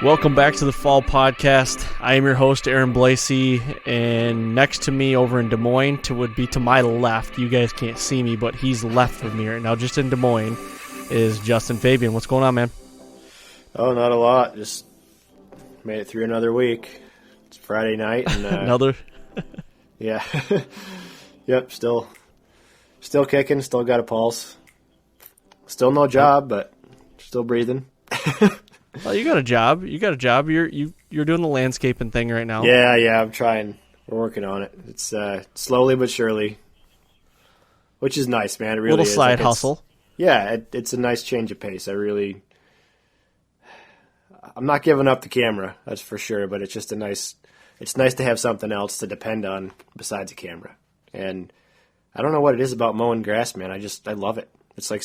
Welcome back to the Fall Podcast. I am your host, Aaron Blasey, and next to me over in Des Moines, would be to my left, you guys can't see me, but he's left of me right now, just in Des Moines, is Justin Fabian. What's going on, man? Oh, not a lot. Just made it through another week. It's Friday night. And, another? Yeah. Yep, still kicking, still got a pulse. Still no job, but still breathing. Well, you got a job. You're doing the landscaping thing right now. Yeah, I'm trying. We're working on it. It's slowly but surely, which is nice, man. It really little is. side hustle. Yeah, it's a nice change of pace. I'm not giving up the camera, that's for sure, but it's just it's nice to have something else to depend on besides a camera. And I don't know what it is about mowing grass, man. I love it. It's like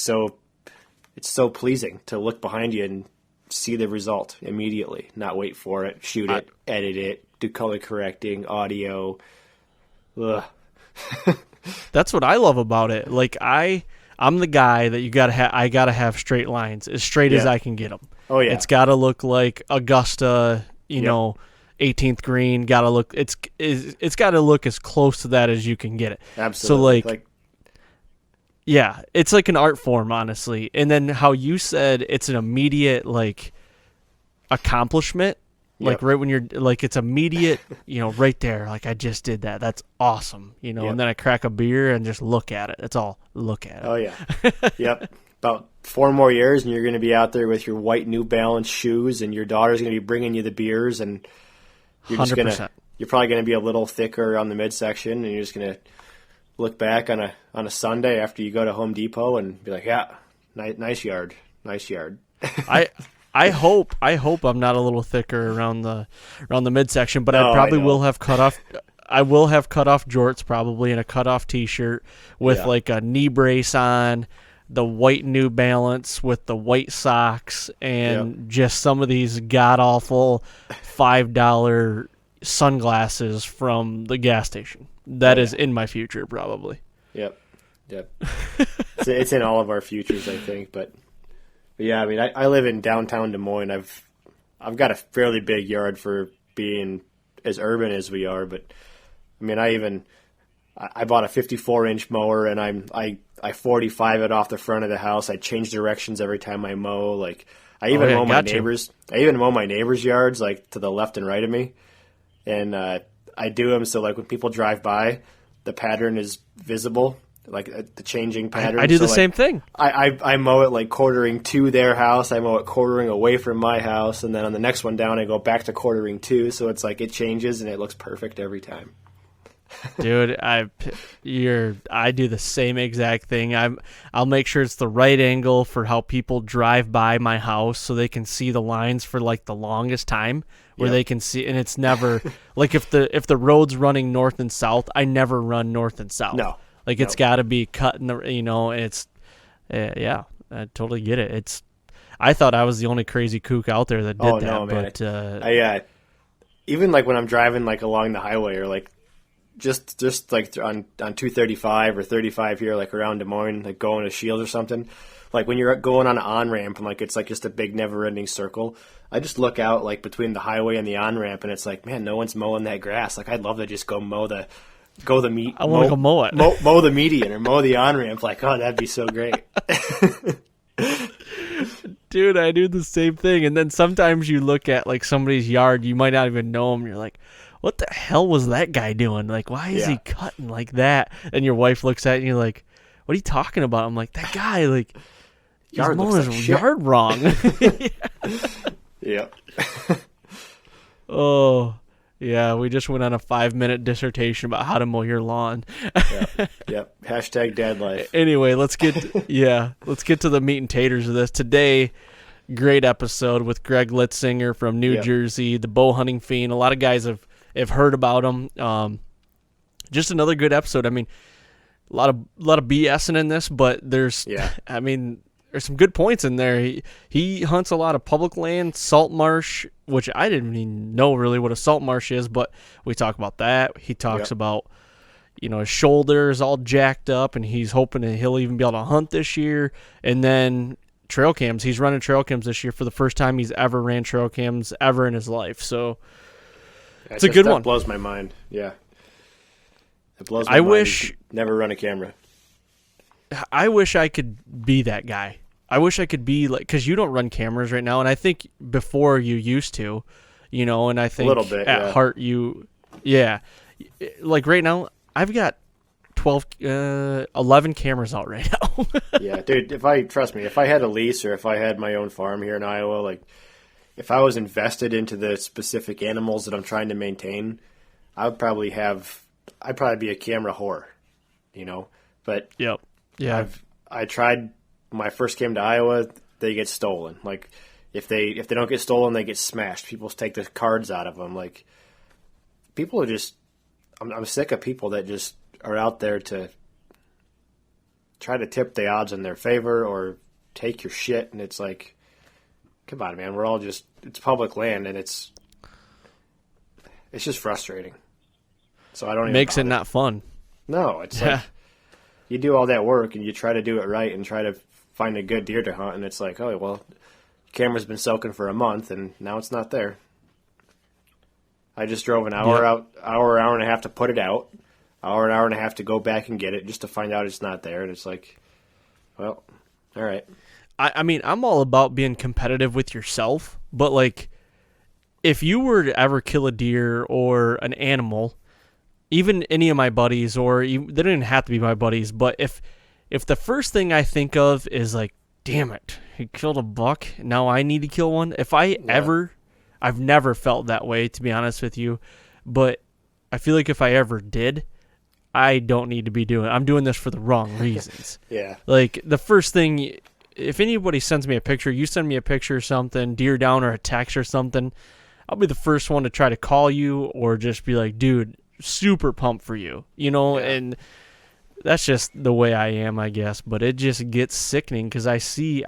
it's so pleasing to look behind you and see the result immediately, not wait for it, shoot it, edit it, do color correcting, audio. Ugh. That's what I love about it. Like I'm the guy that I gotta have straight lines, as straight as I can get them. Oh yeah, it's gotta look like Augusta, you know, 18th green. It's gotta look as close to that as you can get it. Absolutely. So yeah, it's like an art form, honestly. And then how you said it's an immediate accomplishment, like right when you're it's immediate, right there. Like I just did that. That's awesome, And then I crack a beer and just look at it. That's all. Look at it. Oh yeah. Yep. About 4 more years, and you're going to be out there with your white New Balance shoes, and your daughter's going to be bringing you the beers, and you're just 100%. You're probably going to be a little thicker on the midsection, and you're just going to look back on a Sunday after you go to Home Depot and be like, yeah, nice yard. I hope I'm not a little thicker around the midsection, but I probably will have cut off. I will have cut off jorts probably, and a cut off T-shirt with like a knee brace on, the white New Balance with the white socks, and just some of these god awful $5 sunglasses from the gas station. That is in my future, probably. Yep. It's in all of our futures, I think. But yeah, I mean, I live in downtown Des Moines. I've got a fairly big yard for being as urban as we are. But I mean, I bought a 54-inch mower, and I 45 it off the front of the house. I change directions every time I mow. Like I even mow my neighbors. I even mow my neighbors' yards, like to the left and right of me, and I do them so like when people drive by, the pattern is visible, like the changing pattern. I do the same thing. I mow it like quartering to their house. I mow it quartering away from my house, and then on the next one down, I go back to quartering to. So it's like it changes and it looks perfect every time. Dude, I do the same exact thing. I'll make sure it's the right angle for how people drive by my house, so they can see the lines for like the longest time, where they can see. And it's never like if the road's running north and south, I never run north and south. No, like it's got to be cut in the It's I totally get it. I thought I was the only crazy kook out there that did that. No, man. But even like when I'm driving like along the highway or like. Just like on 235 or 35 here, like around Des Moines, like going to Shields or something. Like when you're going on an on-ramp and like it's like just a big never-ending circle, I just look out like between the highway and the on-ramp, and it's like, man, no one's mowing that grass. Like I'd love to just go mow the meat. I want to go mow it. Mow the median or mow the on-ramp. Like, oh, that'd be so great. Dude, I do the same thing. And then sometimes you look at like somebody's yard, you might not even know them. You're like, what the hell was that guy doing? Like, why is he cutting like that? And your wife looks at you and you're like, what are you talking about? I'm like, that guy, like, he's mowing his yard wrong. Yeah. Oh, yeah. We just went on a 5-minute dissertation about how to mow your lawn. Yep. Hashtag dad life. Anyway, let's get to the meat and taters of this. Today, great episode with Greg Litzinger from New Jersey, the bow hunting fiend. A lot of guys have heard about him. Just another good episode. I mean, a lot of BSing in this, but there's some good points in there. He hunts a lot of public land, salt marsh, which I didn't even know really what a salt marsh is, but we talk about that. He talks about his shoulder is all jacked up, and he's hoping that he'll even be able to hunt this year. And then trail cams. He's running trail cams this year for the first time he's ever ran trail cams ever in his life. So it's a good one. That blows my mind. Yeah. It blows my mind. Wish never run a camera. I wish I could be that guy. I wish I could be like, because you don't run cameras right now, and I think before you used to, and I think a little bit, at heart like right now, I've got 11 cameras out right now. Yeah, dude, if I had a lease or if I had my own farm here in Iowa, like if I was invested into the specific animals that I'm trying to maintain, I'd probably be a camera whore, but yep. Yeah. I tried when I first came to Iowa, they get stolen. Like if they don't get stolen, they get smashed. People take the cards out of them. Like people are just, I'm sick of people that just are out there to try to tip the odds in their favor or take your shit. And it's like, come on, man, it's public land, and it's just frustrating. So I don't even makes bother. it not fun. No, it's like you do all that work and you try to do it right and try to find a good deer to hunt, and it's like, oh, well, camera's been soaking for a month and now it's not there. I just drove an hour hour and a half to put it out, hour and a half to go back and get it just to find out it's not there. And it's like, well, all right. I mean, I'm all about being competitive with yourself, but like if you were to ever kill a deer or an animal, even any of my buddies, or they don't even have to be my buddies, but if the first thing I think of is like, damn it, he killed a buck, now I need to kill one. I've never felt that way, to be honest with you, but I feel like if I ever did, I don't need to be I'm doing this for the wrong reasons. Yeah. Like the first thing, if anybody sends me a picture, you send me a picture or something, deer down or a text or something, I'll be the first one to try to call you or just be like, dude, super pumped for you, and that's just the way I am, I guess. But it just gets sickening because I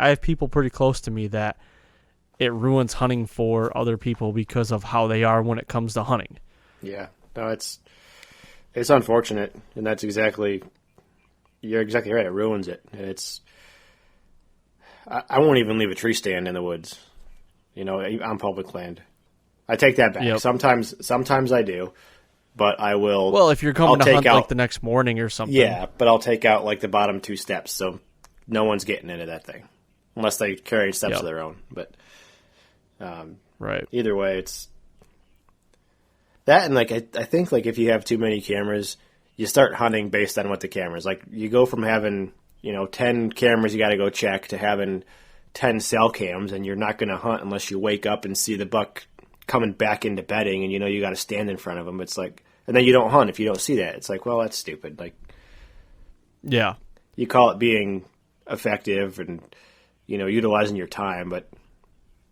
have people pretty close to me that it ruins hunting for other people because of how they are when it comes to hunting. Yeah, no, it's unfortunate, and you're exactly right. It ruins it. I won't even leave a tree stand in the woods, on public land. I take that back. Yep. Sometimes I do. But I will. Well, if you're coming to hunt like the next morning or something. Yeah, but I'll take out like the bottom 2 steps, so no one's getting into that thing unless they carry steps of their own. But right. Either way, it's that, and like I think like if you have too many cameras, you start hunting based on what the cameras like. You go from having 10 cameras you got to go check to having 10 cell cams, and you're not going to hunt unless you wake up and see the buck coming back into bedding, and you got to stand in front of them. It's like, and then you don't hunt if you don't see that. It's like, well, that's stupid. Like, yeah, you call it being effective and utilizing your time, but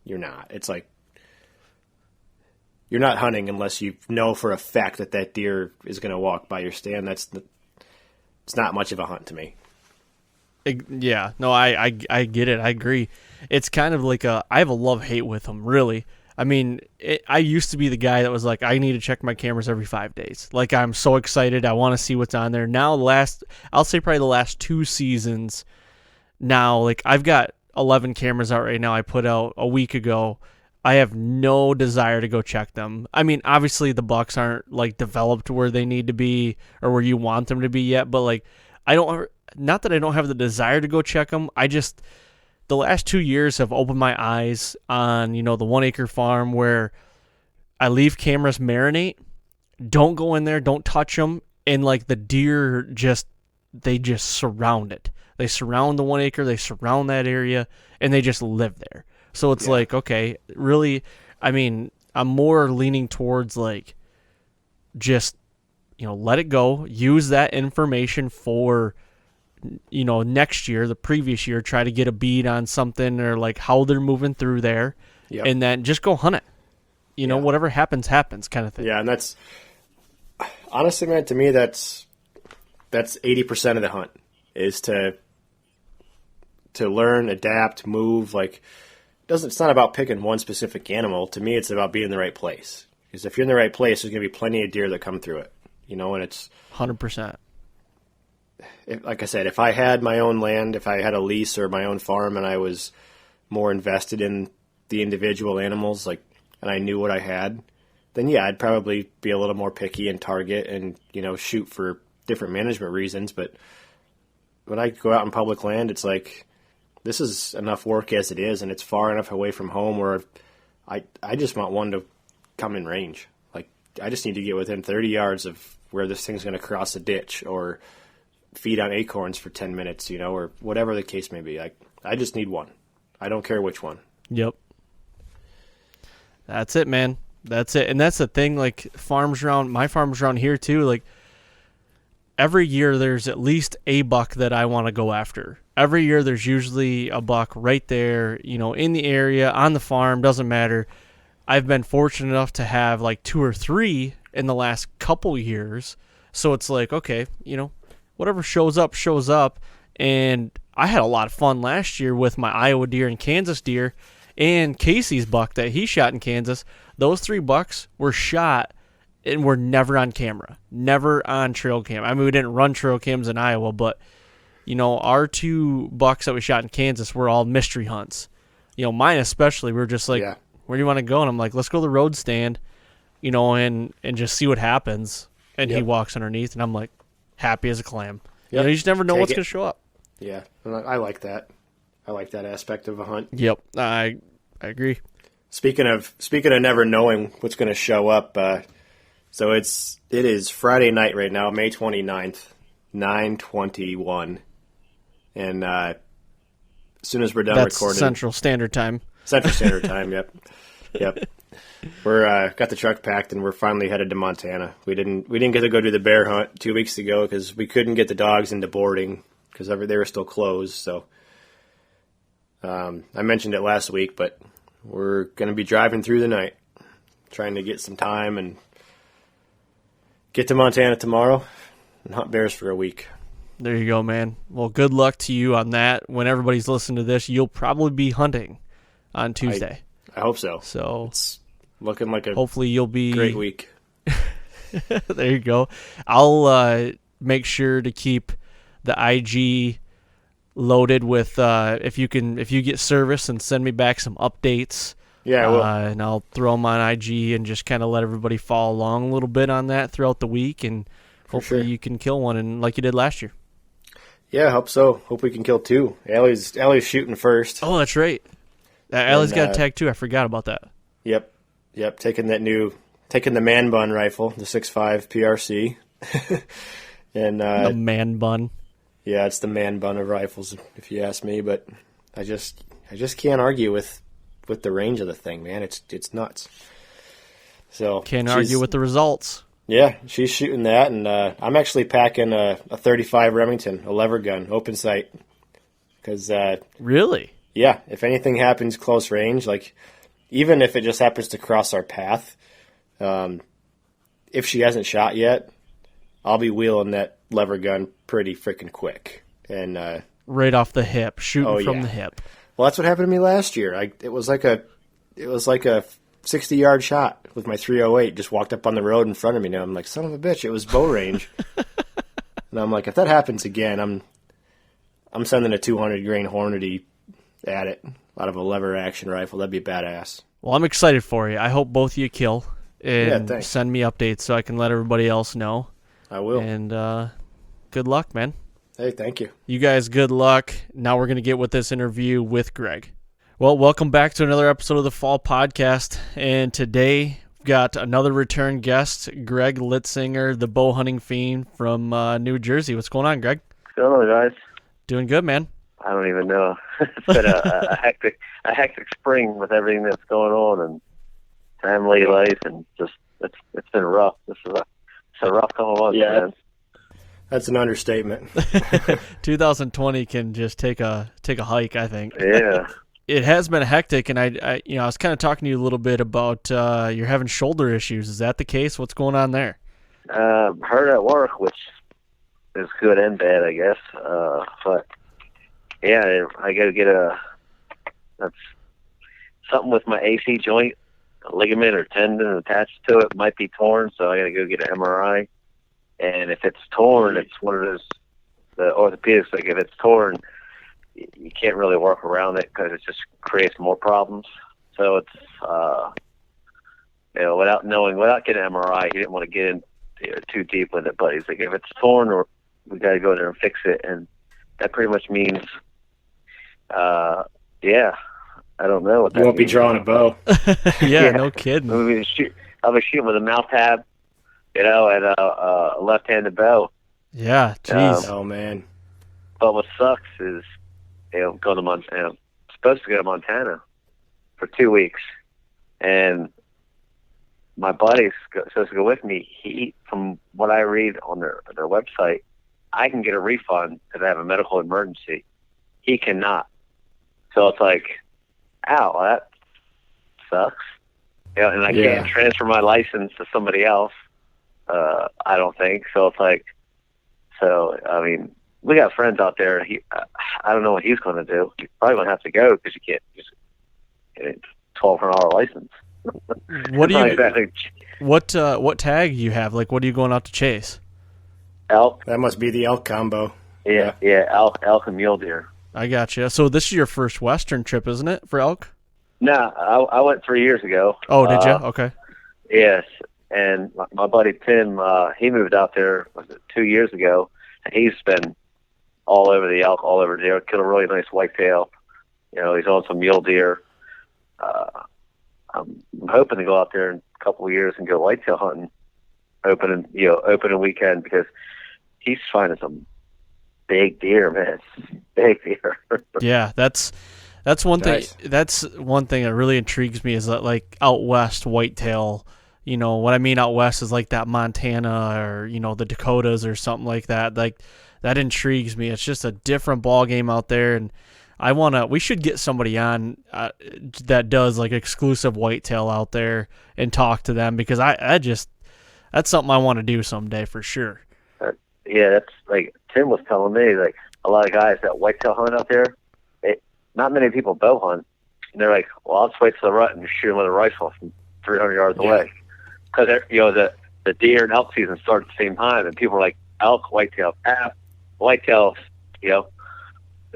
you're not. It's like you're not hunting unless you know for a fact that deer is going to walk by your stand. It's not much of a hunt to me. Yeah, no, I get it. I agree. It's kind of like I have a love-hate with them, really. I mean, I used to be the guy that was like, I need to check my cameras every 5 days. Like, I'm so excited. I want to see what's on there. Now, I'll say probably the last 2 seasons now, like, I've got 11 cameras out right now I put out a week ago. I have no desire to go check them. I mean, obviously, the bucks aren't, like, developed where they need to be or where you want them to be yet, but, like, not that I don't have the desire to go check them. The last 2 years have opened my eyes on, the 1 acre farm where I leave cameras marinate, don't go in there, don't touch them, and like the deer they just surround it. They surround the 1 acre, they surround that area, and they just live there. So it's like, okay, really, I mean, I'm more leaning towards like just, let it go, use that information for next year, the previous year, try to get a bead on something or like how they're moving through there, and then just go hunt it. Whatever happens kind of thing. Yeah, and that's honestly, man, to me, that's 80% of the hunt is to learn, adapt, move. Like, it's not about picking one specific animal. To me, it's about being in the right place. Because if you're in the right place, there's going to be plenty of deer that come through it. and it's 100%. Like I said, if I had my own land, if I had a lease or my own farm and I was more invested in the individual animals, and I knew what I had, then yeah, I'd probably be a little more picky and target and, shoot for different management reasons. But when I go out on public land, it's like, this is enough work as it is, and it's far enough away from home where I just want one to come in range. I just need to get within 30 yards of where this thing's going to cross a ditch or feed on acorns for 10 minutes, or whatever the case may be. I just need one. I don't care which one. Yep. That's it, man. That's it. And that's the thing, my farms around here too, every year there's at least a buck that I want to go after. Every year there's usually a buck right there, in the area, on the farm, doesn't matter. I've been fortunate enough to have 2 or 3 in the last couple years. So it's okay, whatever shows up. And I had a lot of fun last year with my Iowa deer and Kansas deer and Casey's buck that he shot in Kansas. Those 3 bucks were shot and were never on camera, never on trail cam. I mean, we didn't run trail cams in Iowa, but, our 2 bucks that we shot in Kansas were all mystery hunts. Mine especially, we were just yeah. Where do you want to go? And I'm like, let's go to the road stand, and just see what happens. And Yep. he walks underneath, and I'm like, happy as a clam. Yep. You just never know Take what's it. going to show up. Yeah, and I like that. I like that aspect of a hunt. Yep, I agree. Speaking of never knowing what's going to show up, so it is Friday night right now, May 29th, 9:21, and as soon as we're done That's recording, Central Standard Time. Central Standard Time. Yep. We're got the truck packed and we're finally headed to Montana. We didn't get to go do the bear hunt 2 weeks ago because we couldn't get the dogs into boarding because they were still closed. So I mentioned it last week, but we're going to be driving through the night, trying to get some time and get to Montana tomorrow and hunt bears for a week. There you go, man. Well, good luck to you on that. When everybody's listening to this, you'll probably be hunting on Tuesday. I hope so. So it's looking like a hopefully you'll be great week. There you go. I'll make sure to keep the IG loaded with if you get service and send me back some updates. Yeah, I will. And I'll throw them on IG and just kind of let everybody follow along a little bit on that throughout the week, and hopefully you can kill one, and like you did last year. Yeah, I hope so. Hope we can kill 2. Allie's shooting first. Oh, that's right. Allie's got a tag too. I forgot about that. Yep. Taking the man bun rifle, the 6.5 PRC, and the man bun. Yeah, it's the man bun of rifles, if you ask me. But I just can't argue with the range of the thing, man. It's nuts. So can't argue with the results. Yeah, she's shooting that, and I'm actually packing a 35 Remington, a lever gun, open sight. Because really, yeah, if anything happens close range, even if it just happens to cross our path, if she hasn't shot yet, I'll be wheeling that lever gun pretty freaking quick. And right off the hip, shooting from the hip. Well, that's what happened to me last year. It was like a 60-yard shot with my 308. Just walked up on the road in front of me. Now I'm like, son of a bitch, it was bow range. And I'm like, if that happens again, I'm sending a 200 grain Hornady at it out of a lever action rifle. That'd be badass. Well, I'm excited for you. I hope both of you kill and send me updates so I can let everybody else know. I will. And good luck, man. Hey, thank you. You guys, good luck. Now we're going to get with this interview with Greg. Well, welcome back to another episode of the Fall Podcast. And today we've got another return guest, Greg Litzinger, the bow hunting fiend from New Jersey. What's going on, Greg? What's going on, guys? Doing good, man. I don't even know. It's been a hectic spring with everything that's going on and family life, and just it's been rough. It's a rough couple months, man. That's an understatement. 2020 can just take a hike, I think. Yeah. It has been hectic, and I was kind of talking to you a little bit about you're having shoulder issues. Is that the case? What's going on there? Hurt at work, which is good and bad, I guess. But yeah, I got to get that's something with my AC joint, a ligament or tendon attached to it might be torn, so I got to go get an MRI. And if it's torn, it's one of those, the orthopedics, like if it's torn, you can't really work around it because it just creates more problems. So it's, without getting an MRI, he didn't want to get in too deep with it, but he's like, if it's torn, or we got to go there and fix it. And that pretty much means, I don't know what that You won't be means. drawing a bow. Yeah, no kidding. I'll be shooting with a mouth tab, and a left-handed bow. Yeah, jeez. Oh, man. But what sucks is, I'm supposed to go to Montana for 2 weeks, and my buddy's supposed to go with me. He, from what I read on their website, I can get a refund if I have a medical emergency. He cannot. So it's like, ow, that sucks. And I can't transfer my license to somebody else. I don't think so. It's like, I mean, we got friends out there. I don't know what he's going to do. He's probably going to have to go because you can't just get a $1,200 license. What do you? What tag do you have? Like, what are you going out to chase? Elk. That must be the elk combo. Yeah, elk and mule deer. I gotcha. So this is your first Western trip, isn't it, for elk? No, I went 3 years ago. Oh, did you? Okay. Yes, and my buddy Tim, he moved out there 2 years ago, and he's been all over the elk, all over deer. Killed a really nice whitetail. He's on some mule deer. I'm hoping to go out there in a couple of years and go whitetail hunting, open a weekend, because he's finding some big deer, man. Big deer. Yeah, that's one thing. Nice. That's one thing that really intrigues me is that, like, out west whitetail. What I mean out west is like that Montana or the Dakotas or something like that. Like, that intrigues me. It's just a different ball game out there, and we should get somebody on that does like exclusive whitetail out there and talk to them, because that's something I want to do someday for sure. That's like Tim was telling me, like a lot of guys that whitetail hunt out there, not many people bow hunt, and they're like, well, I'll just wait till the rut and shoot them with a rifle from 300 yards away, because the deer and elk season start at the same time, and people are like, elk, whitetail, whitetails,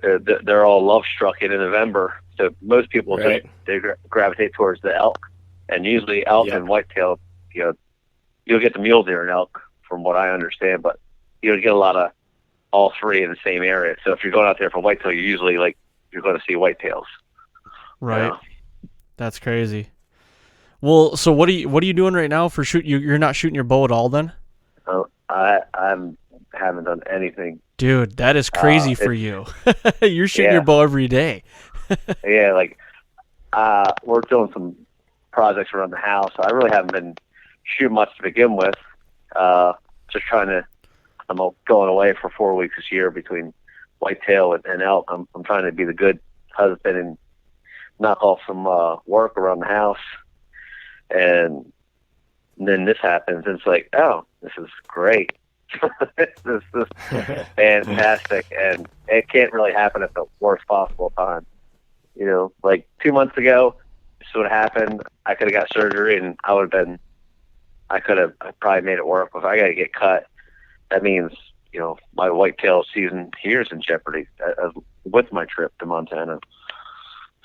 they're all love struck in November. So most people they gravitate towards the elk, and usually elk and whitetail, you'll get the mule deer and elk from what I understand, but you'll get a lot of all three in the same area. So if you're going out there for whitetail, you're usually you're going to see whitetails. Right. That's crazy. Well, so what are you doing right now for shoot? You're not shooting your bow at all then? I haven't done anything. Dude, that is crazy for you. You're shooting your bow every day. Yeah, we're doing some projects around the house. I really haven't been shooting much to begin with. Just I'm going away for 4 weeks this year between whitetail and elk. I'm trying to be the good husband and knock off some work around the house. And then this happens, and it's like, oh, this is great. This is fantastic, and it can't really happen at the worst possible time. 2 months ago, this would have happened. I could have got surgery, and I probably made it work. If I got to get cut, that means my whitetail season here is in jeopardy with my trip to Montana.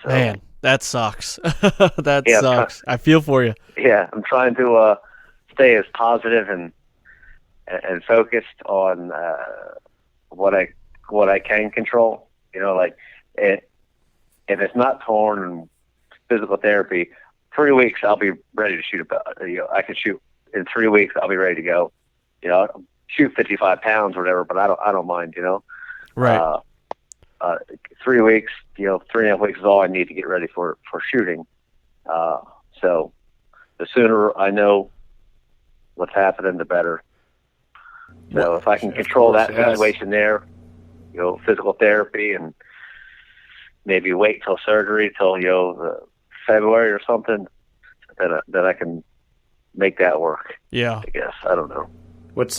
So, man, that sucks. That sucks. I feel for you. Yeah, I'm trying to stay as positive and focused on what I can control. If it's not torn and physical therapy, 3 weeks I'll be ready to shoot I can shoot in 3 weeks. I'll be ready to go. I'll shoot 55 pounds or whatever, but I don't mind. Right. 3 weeks, 3.5 weeks is all I need to get ready for shooting. So the sooner I know what's happening, the better. So if I can control that situation there, physical therapy, and maybe wait till surgery till February or something, then I can make that work. Yeah, I guess I don't know. What's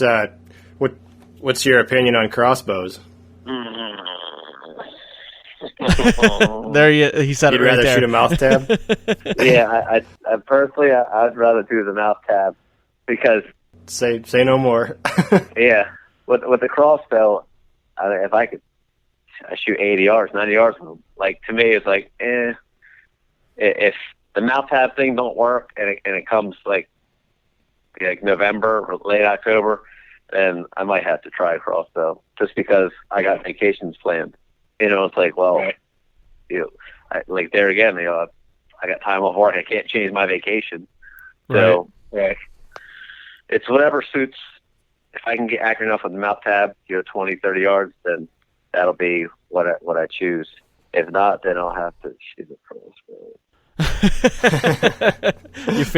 your opinion on crossbows? There he said You'd it right rather there. shoot a mouth tab? Yeah, I personally I'd rather do the mouth tab, because Say no more. Yeah, with the crossbow, if I could, I shoot 80 yards, 90 yards with them. Like, to me, it's like, if the mouth tab thing don't work and it comes like November or late October, then I might have to try a crossbow just because I got vacations planned. It's like, well, right. Like there again, I got time off work. I can't change my vacation. So right. It's whatever suits. If I can get accurate enough with the mouth tab, 20, 30 yards, then that'll be what I choose. If not, then I'll have to shoot a crossbow.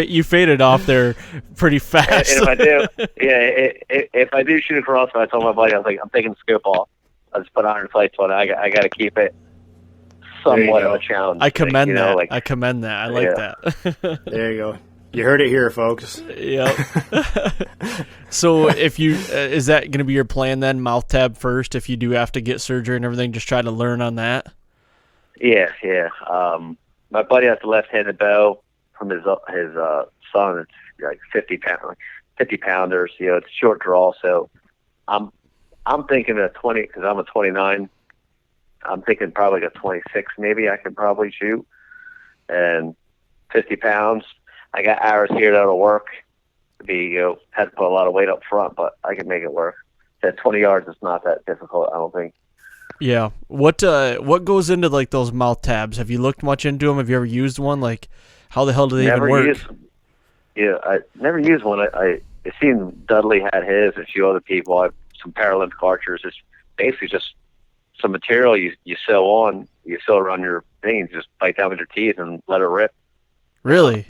You faded off there pretty fast. And if I do, if I do shoot a crossbow, I told my buddy, I was like, I'm taking the scope off. I just put iron sights on it. I got to keep it somewhat of a challenge. I commend that. I commend that. I like that. There you go. You heard it here, folks. Yep. So if you is that going to be your plan then? Mouth tab first. If you do have to get surgery and everything, just try to learn on that. Yeah. My buddy has a left-handed bow from his son. It's like 50 pounders. It's a short draw. So I'm thinking a 20 because I'm a 29. I'm thinking probably like a 26 maybe I can probably shoot, and 50 pounds. I got arrows here that'll work. Had to put a lot of weight up front, but I can make it work. At 20 yards, it's not that difficult, I don't think. Yeah. What goes into like those mouth tabs? Have you looked much into them? Have you ever used one? Like, how the hell do they even work? I never used one. I seen Dudley had his, and a few other people. I have some Paralympic archers. It's basically just some material you sew on. You sew around your veins, just bite down with your teeth and let it rip. Really?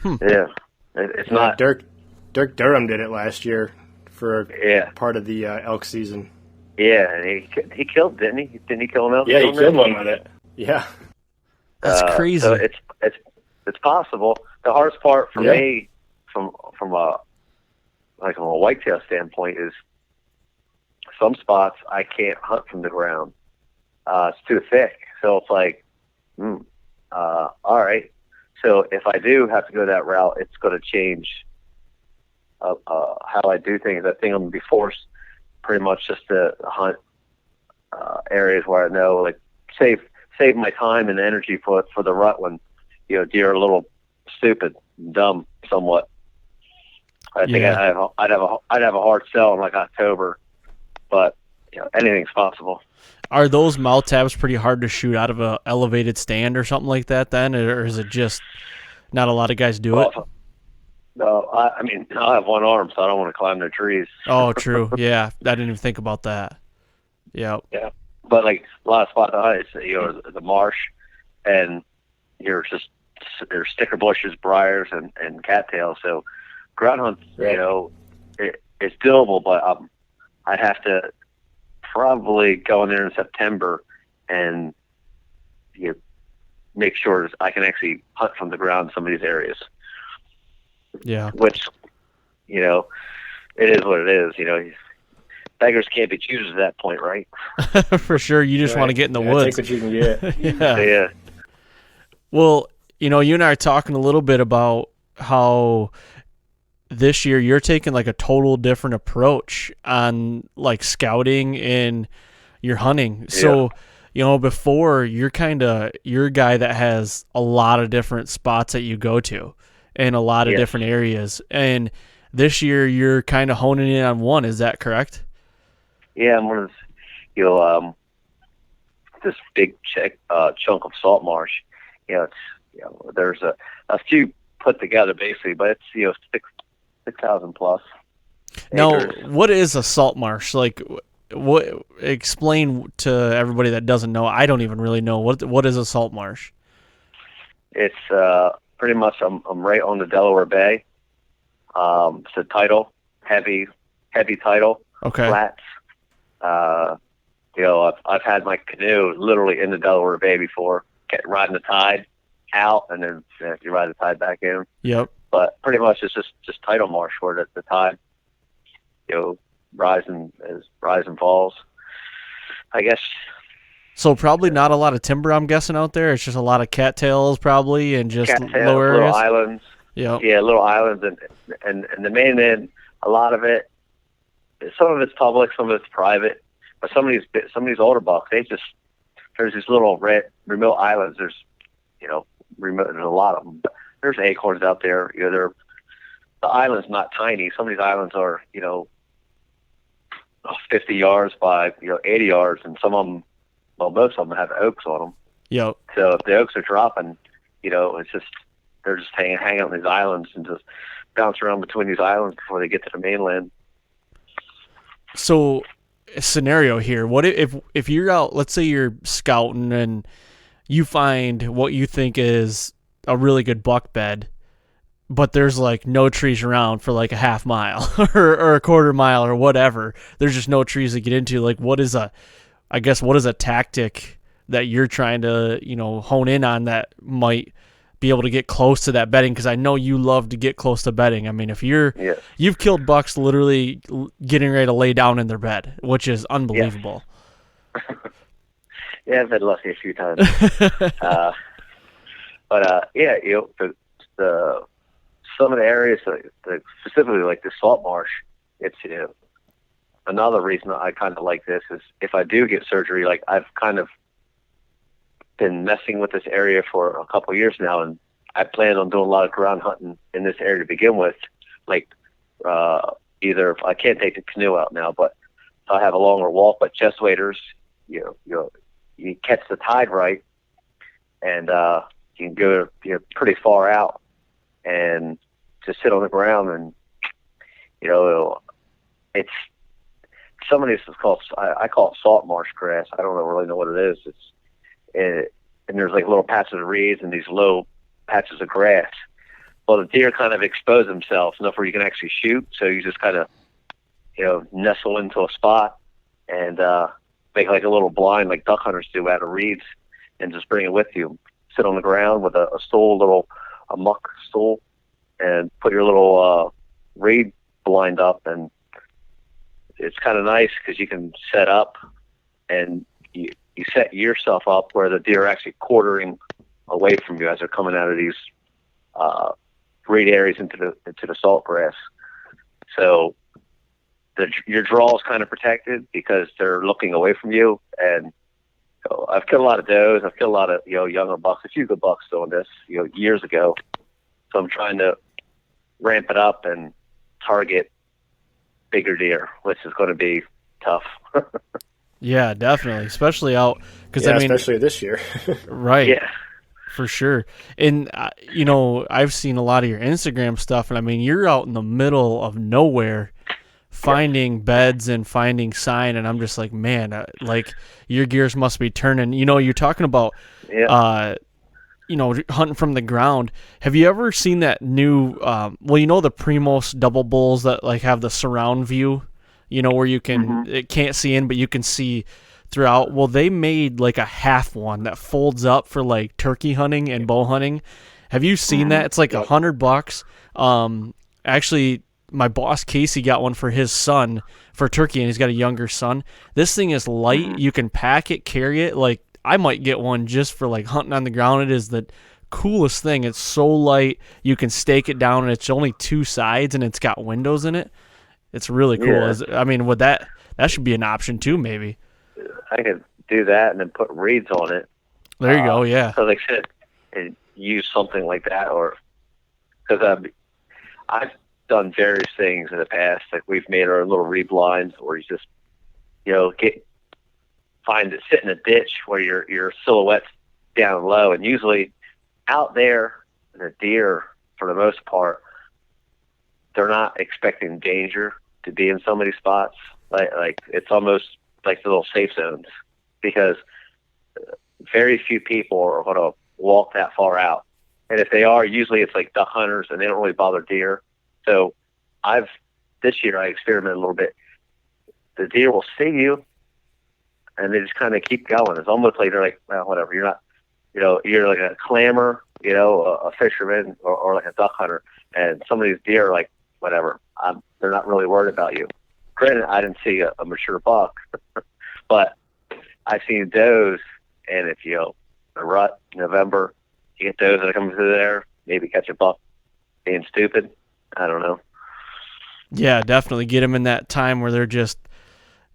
Yeah. It's not. Dirk Durham did it last year for part of the elk season. Yeah, and he killed, didn't he? Didn't he kill an elk? Yeah, he killed one with it. Yeah. That's crazy. So it's possible. The hardest part for me, from a whitetail standpoint, is some spots I can't hunt from the ground. It's too thick. So it's like, all right. So if I do have to go that route, it's going to change how I do things. I think I'm going to be forced pretty much just to hunt areas where I know, like, save my time and energy for the rut when deer are a little stupid, dumb, somewhat. I think I'd have a hard sell in like October, but anything's possible. Are those mouth tabs pretty hard to shoot out of a elevated stand or something like that then, or is it just not a lot of guys do it? No, I mean, I have one arm, so I don't want to climb the trees. Oh, true. Yeah, I didn't even think about that. Yep. Yeah, but like a lot of spots I hunt, it's the marsh, and there's sticker bushes, briars, and cattails. So ground hunts, it's doable, but I'd have to probably go in there in September and make sure I can actually hunt from the ground in some of these areas. Yeah. Which, it is what it is. Beggars can't be choosers at that point, right? For sure. You just want to get in the woods. Take what you can get. Yeah. Well, you and I are talking a little bit about how this year you're taking like a total different approach on like scouting and your hunting. So, before you're a guy that has a lot of different spots that you go to and a lot of different areas. And this year you're kind of honing in on one. Is that correct? Yeah, I'm one of this big chunk of salt marsh. There's a few put together basically, but it's 6,000 plus. Now, acres. what is a salt marsh? Like, what? Explain to everybody that doesn't know. I don't even really know what is a salt marsh. It's pretty much I'm right on the Delaware Bay. It's a tidal, heavy tidal, flats. I've had my canoe literally in the Delaware Bay before, riding the tide out, and then you ride the tide back in. Yep. But pretty much it's just tidal marsh where the tide, rise and falls. I guess. So probably not a lot of timber, I'm guessing, out there. It's just a lot of cattails probably, and just lower areas. Little islands. Yep. Yeah, little islands, and the main end a lot of it, some of it's public, some of it's private. But some of these older bucks, there's these little remote islands. There's there's a lot of them. But there's acorns out there. The island's not tiny. Some of these islands are 50 yards by 80 yards, and some of them, well, most of them have oaks on them. Yep. So if the oaks are dropping, it's just they're just hanging out on these islands and just bounce around between these islands before they get to the mainland. So, a scenario here: what if you're out? Let's say you're scouting and you find what you think is a really good buck bed, but there's like no trees around for like a half mile or a quarter mile or whatever. There's just no trees to get into. Like, what is a tactic that you're trying to, hone in on that might be able to get close to that bedding? Because I know you love to get close to bedding. I mean, if you've killed bucks literally getting ready to lay down in their bed, which is unbelievable. Yeah, I've been lucky a few times. Some of the areas, specifically like the salt marsh, it's another reason I kind of like this is if I do get surgery, like I've kind of been messing with this area for a couple of years now, and I plan on doing a lot of ground hunting in this area to begin with. Like either I can't take the canoe out now, but if I have a longer walk, but chest waders, you catch the tide right, and you can go pretty far out and just sit on the ground, and it's some of this is called I call it salt marsh grass. I don't really know what it is. And there's like little patches of reeds and these low patches of grass. Well, the deer kind of expose themselves enough where you can actually shoot. So you just kind of nestle into a spot and make like a little blind like duck hunters do out of reeds, and just bring it with you. Sit on the ground with a stool, a muck stool, and put your little reed blind up, and it's kind of nice because you can set up and you set yourself up where the deer are actually quartering away from you as they're coming out of these reed areas into the salt grass. So your draw is kind of protected because they're looking away from you. And I've killed a lot of does. I've killed a lot of younger bucks, a few good bucks doing this years ago. So I'm trying to ramp it up and target bigger deer, which is going to be tough. Yeah, definitely, especially out because especially this year. Right. Yeah, for sure. And I've seen a lot of your Instagram stuff, and I mean, you're out in the middle of nowhere finding beds and finding sign, and I'm just like, man, like your gears must be turning. You're talking about hunting from the ground. Have you ever seen that new the Primos double bulls that like have the surround view, where you can it can't see in but you can see throughout? Well, they made like a half one that folds up for like turkey hunting and bow hunting. Have you seen that? It's like $100. Actually, my boss Casey got one for his son for turkey, and he's got a younger son. This thing is light. You can pack it, carry it. Like, I might get one just for like hunting on the ground. It is the coolest thing. It's so light. You can stake it down, and it's only two sides, and it's got windows in it. It's really cool. Yeah. Would that should be an option too, maybe. I could do that and then put reeds on it. There you go. Yeah. So they should use something like that, or because I've done various things in the past. Like we've made our little reed blinds, or you just find it sit in a ditch where your silhouette's down low, and usually out there the deer, for the most part, they're not expecting danger to be in some of these spots. Like it's almost like the little safe zones, because very few people are going to walk that far out. And if they are, usually it's like duck hunters, and they don't really bother deer. So this year I experimented a little bit. The deer will see you, and they just kind of keep going. It's almost like they're like, well, whatever. You're not, you're like a clamor, a fisherman or like a duck hunter. And some of these deer are like, whatever. They're not really worried about you. Granted, I didn't see a mature buck, but I've seen does. And if a rut, November, you get does that are coming through there, maybe catch a buck being stupid. I don't know. Yeah, definitely get them in that time where they're just,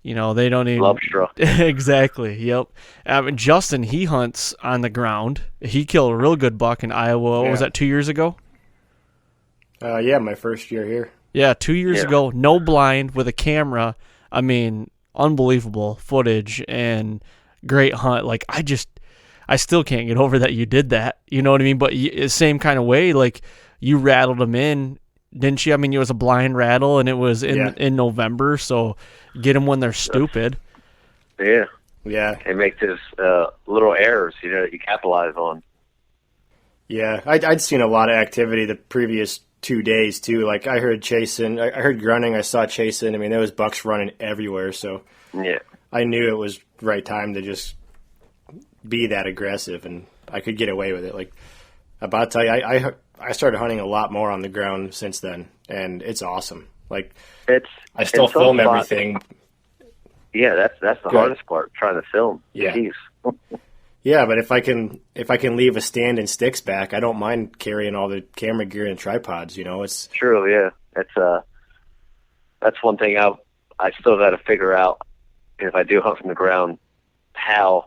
they don't even love straw. Exactly. Yep. Justin, he hunts on the ground. He killed a real good buck in Iowa. What was that, 2 years ago? Yeah, my first year here. Yeah, 2 years ago. No blind with a camera. I mean, unbelievable footage and great hunt. Like, I still can't get over that you did that. You know what I mean? But same kind of way, like, you rattled them in, didn't you? I mean, it was a blind rattle, and it was in November, so get them when they're stupid. Yeah. Yeah. They make those little errors, that you capitalize on. Yeah, I'd seen a lot of activity the previous 2 days, too. Like, I heard chasing, I heard grunting, I saw chasing. I mean, there was bucks running everywhere, so yeah, I knew it was the right time to just be that aggressive, and I could get away with it. Like, I'm about to tell you, I started hunting a lot more on the ground since then, and it's awesome. Like, I still film everything. Yeah, that's the hardest part, trying to film. Yeah. Jeez. Yeah, but if I can leave a stand and sticks back, I don't mind carrying all the camera gear and tripods. It's true. Yeah, that's one thing I still got to figure out if I do hunt from the ground, how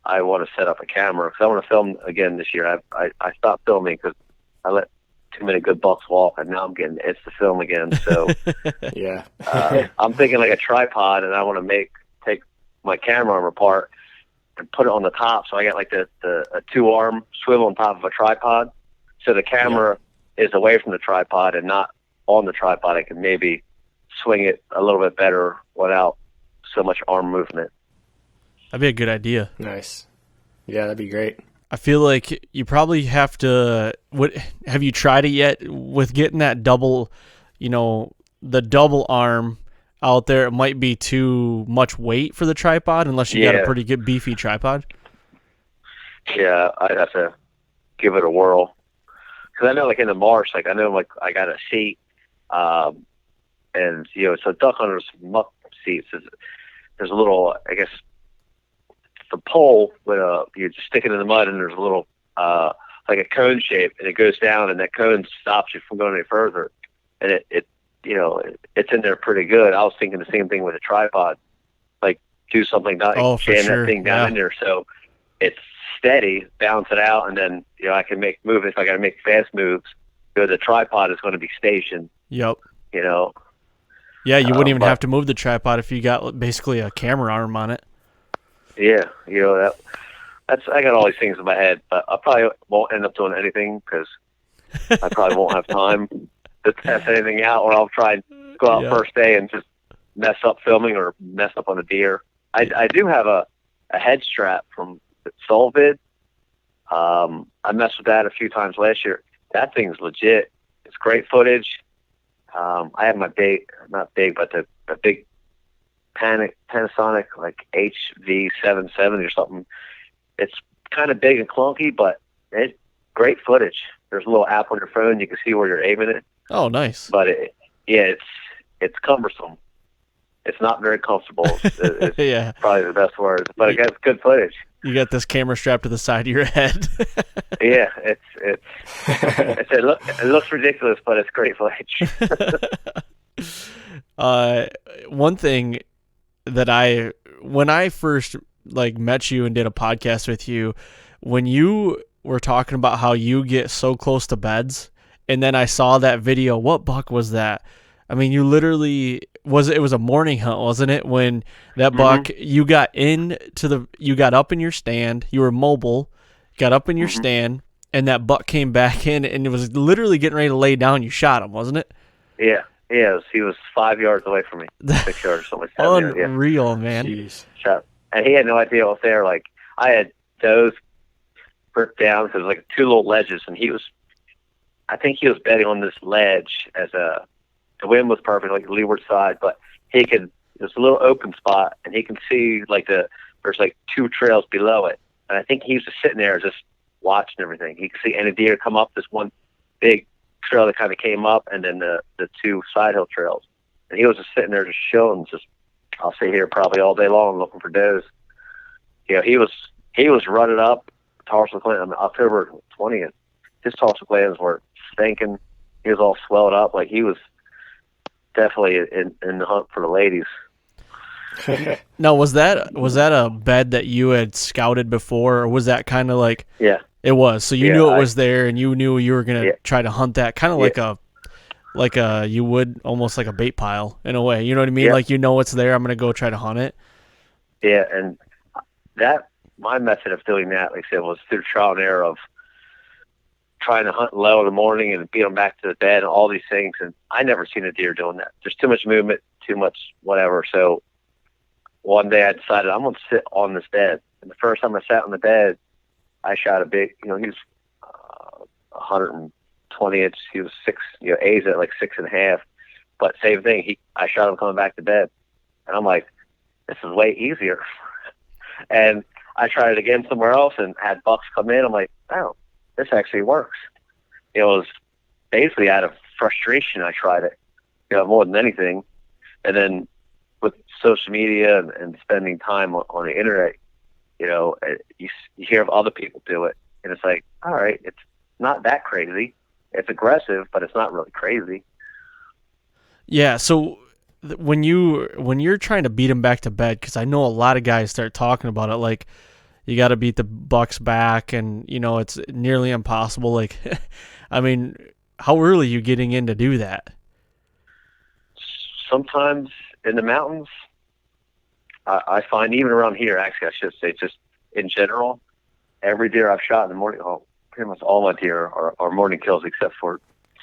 I want to set up a camera, because I want to film again this year. I stopped filming because I let too many good bucks walk, and now I'm getting itch to film again. So yeah, I'm thinking like a tripod, and I want to take my camera arm apart and put it on the top, so I got like a 2-arm swivel on top of a tripod, so the camera is away from the tripod and not on the tripod. I can maybe swing it a little bit better without so much arm movement. That'd be a good idea. Nice. Yeah, that'd be great. I feel like you probably have to. Have you tried it yet with getting that double, the double arm out there? It might be too much weight for the tripod unless you got a pretty good beefy tripod. Yeah, I'd have to give it a whirl. Because I know, like in the Marsh, I know I got a seat, and so duck hunters muck seats. There's a little, I guess, the pole with you just stick it in the mud, and there's a little like a cone shape, and it goes down, and that cone stops you from going any further, and it's in there pretty good. I was thinking the same thing with a tripod, like do something that thing down in there so it's steady, balance it out, and then I can make movements. If I got to make fast moves, the tripod is going to be stationed. Yep. Yeah, you wouldn't even have to move the tripod if you got basically a camera arm on it. Yeah, that's I got all these things in my head, but I probably won't end up doing anything because I probably won't have time to test anything out, or I'll try and go out first day and just mess up filming or mess up on a deer. I do have a head strap from Solvid. I messed with that a few times last year. That thing's legit. It's great footage. I have my not big, but the big Panasonic like HV770 or something. It's kind of big and clunky, but it's great footage. There's a little app on your phone. You can see where you're aiming it. Oh, nice. But it's cumbersome. It's not very comfortable. It's probably the best word. But it gets good footage. You got this camera strapped to the side of your head. Yeah, it looks ridiculous, but it's great footage. One thing that when I first met you and did a podcast with you, when you were talking about how you get so close to beds, and then I saw that video. What buck was that? I mean, you literally it was a morning hunt, wasn't it? When that buck, you got up in your stand, you were mobile, got up in your stand, and that buck came back in, and it was literally getting ready to lay down. You shot him, wasn't it? Yeah. Yeah, he was 5 yards away from me, 6 yards or something. Unreal, man. Jeez. And he had no idea what was there. Like, I had those bricked down because like 2 little ledges, and I think he was betting on this ledge as the wind was perfect, like the leeward side, but there's a little open spot, and he can see there's 2 trails below it. And I think he was just sitting there just watching everything. He could see any deer come up this one big trail that kind of came up, and then the 2 side hill trails, and he was just sitting there just chilling. I'll sit here probably all day long looking for does. He was running up tarsal glands on October 20th. His tarsal glands were stinking. He was all swelled up, like he was definitely in the hunt for the ladies. Now, was that a bed that you had scouted before, or was that kind of like? Yeah, it was. So you knew it was there, and you knew you were gonna try to hunt that, kind of like you would almost like a bait pile in a way. You know what I mean? Yeah. Like, you know it's there. I'm gonna go try to hunt it. Yeah, and my method of doing that, like I said, was through trial and error of trying to hunt low in the morning and beat them back to the bed and all these things. And I never seen a deer doing that. There's too much movement, too much whatever. So one day I decided I'm going to sit on this bed. And the first time I sat on the bed, I shot a big, he was 120 inch. He was 6, A's at like 6.5. But same thing. I shot him coming back to bed. And I'm like, this is way easier. And I tried it again somewhere else and had bucks come in. I'm like, oh, this actually works. It was basically out of frustration I tried it, more than anything. And then with social media and spending time on the internet, you hear of other people do it. And it's like, all right, it's not that crazy. It's aggressive, but it's not really crazy. Yeah, so when you're trying to beat them back to bed, because I know a lot of guys start talking about it, like, you got to beat the bucks back, and it's nearly impossible. Like, I mean, how early are you getting in to do that? Sometimes in the mountains, I find, even around here, actually, I should say, just in general, every deer I've shot in the morning, pretty much all my deer are morning kills except for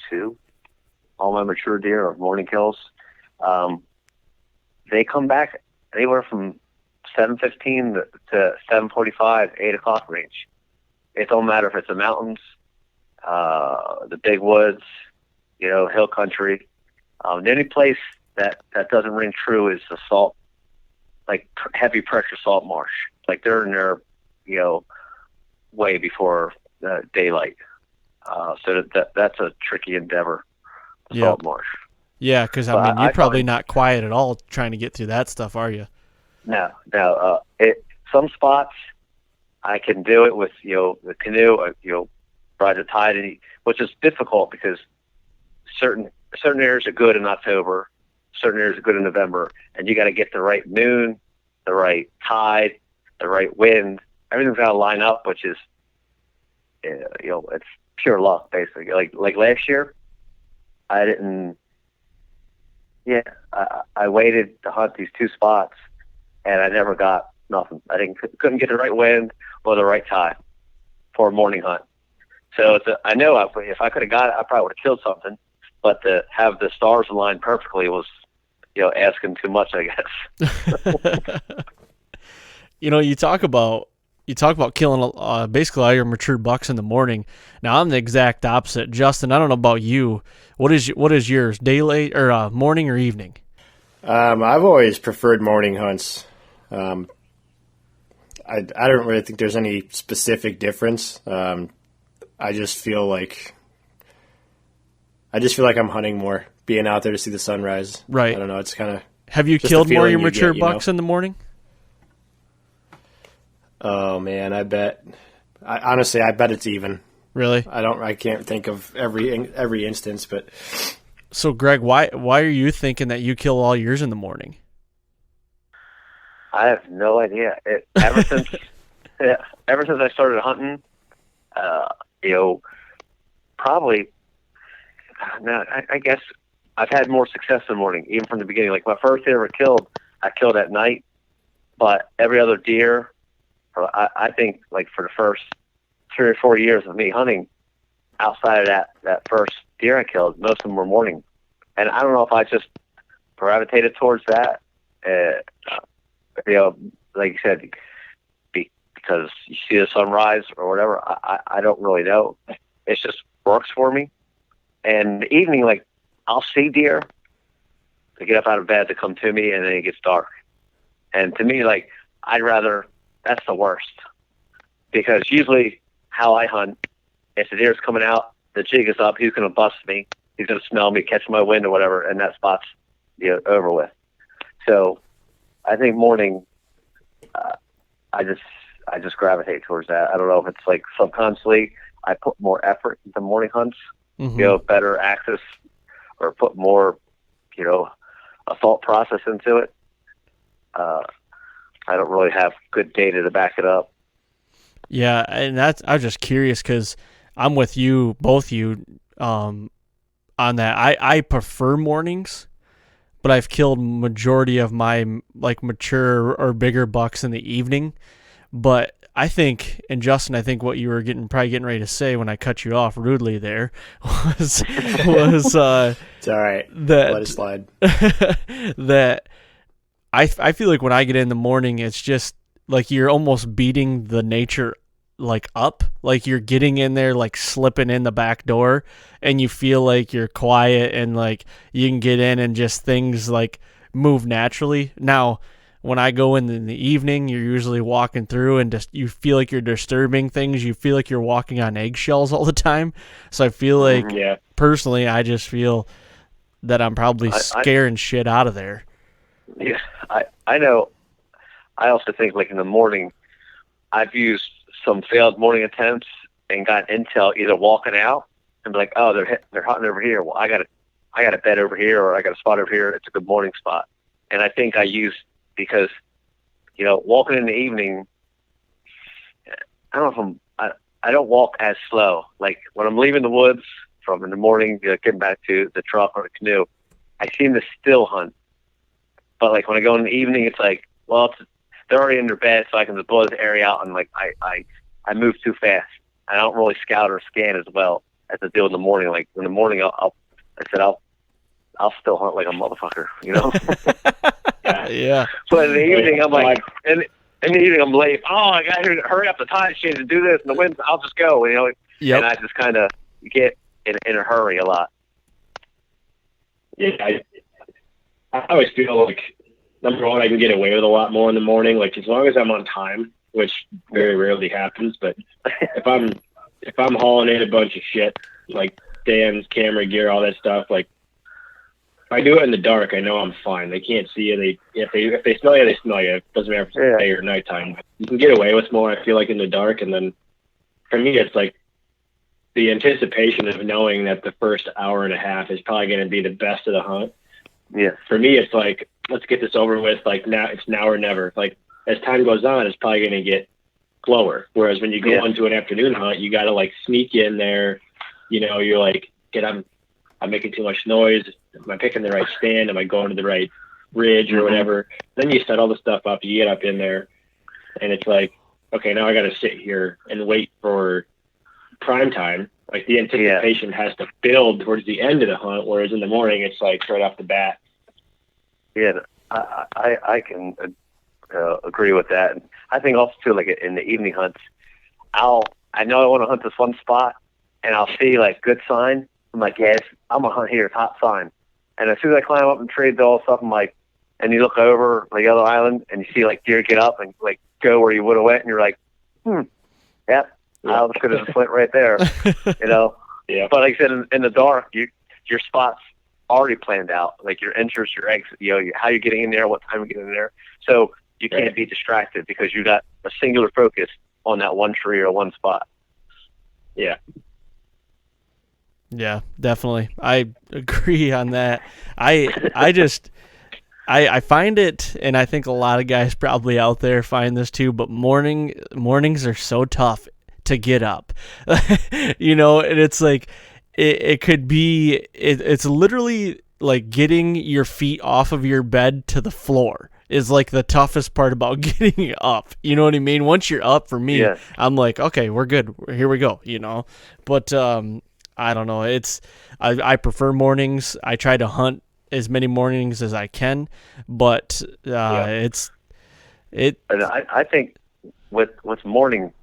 2. All my mature deer are morning kills. They come back anywhere from 7:15 to 7:45, 8 o'clock range. It don't matter if it's the mountains, the big woods, hill country. The only place that doesn't ring true is the salt, like heavy pressure salt marsh. Like, they're in there, way before daylight. So that's a tricky endeavor, salt marsh. Yeah, because you're probably not quiet at all trying to get through that stuff, are you? No. Some spots I can do it with the canoe, ride the tide, which is difficult because certain areas are good in October, certain areas are good in November, and you got to get the right moon, the right tide, the right wind. Everything's got to line up, which is it's pure luck basically. Like last year, I didn't. Yeah, I waited to hunt these 2 spots, and I never got nothing. Couldn't get the right wind or the right tide for a morning hunt. So I know if I could have got it, I probably would have killed something. But to have the stars align perfectly was, asking too much, I guess. You talk about killing basically all your mature bucks in the morning. Now, I'm the exact opposite. Justin, I don't know about you. What is yours? Daylight or morning or evening? I've always preferred morning hunts. I don't really think there's any specific difference. I just feel like I'm hunting more, being out there to see the sunrise. Right. I don't know. It's kind of. Have you killed more of your mature bucks in the morning? Oh man, I bet. Honestly, I bet it's even. Really? I can't think of every instance, but. So, Greg, why are you thinking that you kill all yours in the morning? I have no idea. Ever since I started hunting, probably. Now, I guess I've had more success in the morning, even from the beginning. Like, my first deer I ever killed, I killed at night. But every other deer, I think, like, for the first 3 or 4 years of me hunting, outside of that first deer I killed, most of them were morning. And I don't know if I just gravitated towards that, like you said, because you see the sunrise or whatever. I don't really know. It just works for me. And the evening, like, I'll see deer. They get up out of bed to come to me, and then it gets dark. And to me, like, that's the worst. Because usually how I hunt, if the deer's coming out, the jig is up, he's going to bust me. He's going to smell me, catch my wind or whatever, and that spot's over with. So I think morning, I just gravitate towards that. I don't know if it's like subconsciously I put more effort into morning hunts, better access, or put more, a thought process into it. I don't really have good data to back it up. Yeah, and I was just curious because I'm with you, both you, on that. I prefer mornings, but I've killed majority of my like mature or bigger bucks in the evening. But I think, and Justin, I think what you were probably getting ready to say when I cut you off rudely there was it's all right. That let it slide. that I feel like when I get in the morning, it's just like you're almost beating the nature like up, like you're getting in there, like slipping in the back door, and you feel like you're quiet and like you can get in and just things like move naturally. Now, when I go in the evening, you're usually walking through and just you feel like you're disturbing things. You feel like you're walking on eggshells all the time. So I feel like personally, I just feel that I'm probably scaring shit out of there. Yeah, I know. I also think like in the morning, I've used some failed morning attempts and got intel either walking out and be like, oh, they're hunting over here. Well, I got a bed over here, or I got a spot over here. It's a good morning spot. And I think I used, because walking in the evening, I don't know if I don't walk as slow. Like when I'm leaving the woods from in the morning, getting back to the truck or the canoe, I seem to still hunt. But like when I go in the evening, it's like, well, they're already in their bed, so I can just blow this area out, and like I move too fast. I don't really scout or scan as well as I do in the morning. Like in the morning, I'll still hunt like a motherfucker, Yeah. But in the evening, I'm like, in the evening, I'm late. Oh, I got to hurry up, the tide's changing, to do this, and the wind. I'll just go, Yep. And I just kind of get in a hurry a lot. Yeah, I always feel like, number one, I can get away with a lot more in the morning. Like as long as I'm on time, which very rarely happens. But if I'm hauling in a bunch of shit, like stands, camera gear, all that stuff, like if I do it in the dark, I know I'm fine. They can't see you. If they smell you, they smell you. It doesn't matter if it's day or nighttime. You can get away with more, I feel like, in the dark. And then for me, it's like the anticipation of knowing that the first hour and a half is probably going to be the best of the hunt. Yeah. For me, it's like, let's get this over with. Like now, it's now or never. Like as time goes on, it's probably going to get slower. Whereas when you go into an afternoon hunt, you got to like sneak in there. You're like, I'm making too much noise. Am I picking the right stand? Am I going to the right ridge or whatever? Then you set all the stuff up. You get up in there, and it's like, okay, now I got to sit here and wait for prime time. Like the anticipation has to build towards the end of the hunt, whereas in the morning it's like right off the bat. Yeah, I can agree with that. And I think also too, like in the evening hunts, I know I want to hunt this one spot, and I'll see like good sign. I'm like, yes, I'm gonna hunt here, top sign. And as soon as I climb up and trade all stuff, I'm like, and you look over the other island and you see like deer get up and like go where you would have went, and you're like, yep. I was good as a flint right there, Yeah. But like I said, in the dark, your spot's already planned out, like your entrance, your exit, how you're getting in there, what time you're getting in there. So you can't be distracted because you got a singular focus on that one tree or one spot. Yeah. Yeah, definitely. I agree on that. I just find it, and I think a lot of guys probably out there find this too, but mornings are so tough to get up. And it's like it could be it's literally like getting your feet off of your bed to the floor is like the toughest part about getting up. You know what I mean? Once you're up, for me, I'm like, okay, we're good. Here we go, But I don't know. I prefer mornings. I try to hunt as many mornings as I can, but And I think with morning,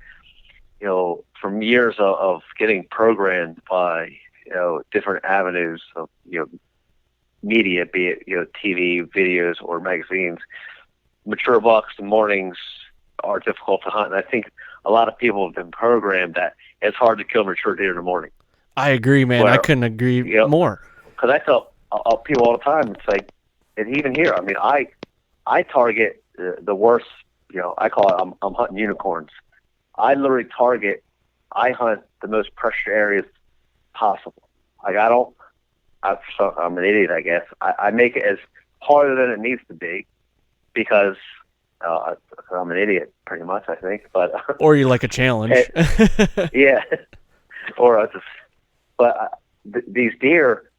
from years of getting programmed by different avenues of media, be it TV, videos, or magazines, mature bucks in mornings are difficult to hunt. And I think a lot of people have been programmed that it's hard to kill mature deer in the morning. I agree, man. I couldn't agree more. Because I tell people all the time, it's like, and even here, I mean, I target the worst. I call it I'm hunting unicorns. I literally I hunt the most pressure areas possible. Like I I'm an idiot, I guess. I make it as harder than it needs to be because I'm an idiot, pretty much, I think. But or you like a challenge. Yeah. Or these deer,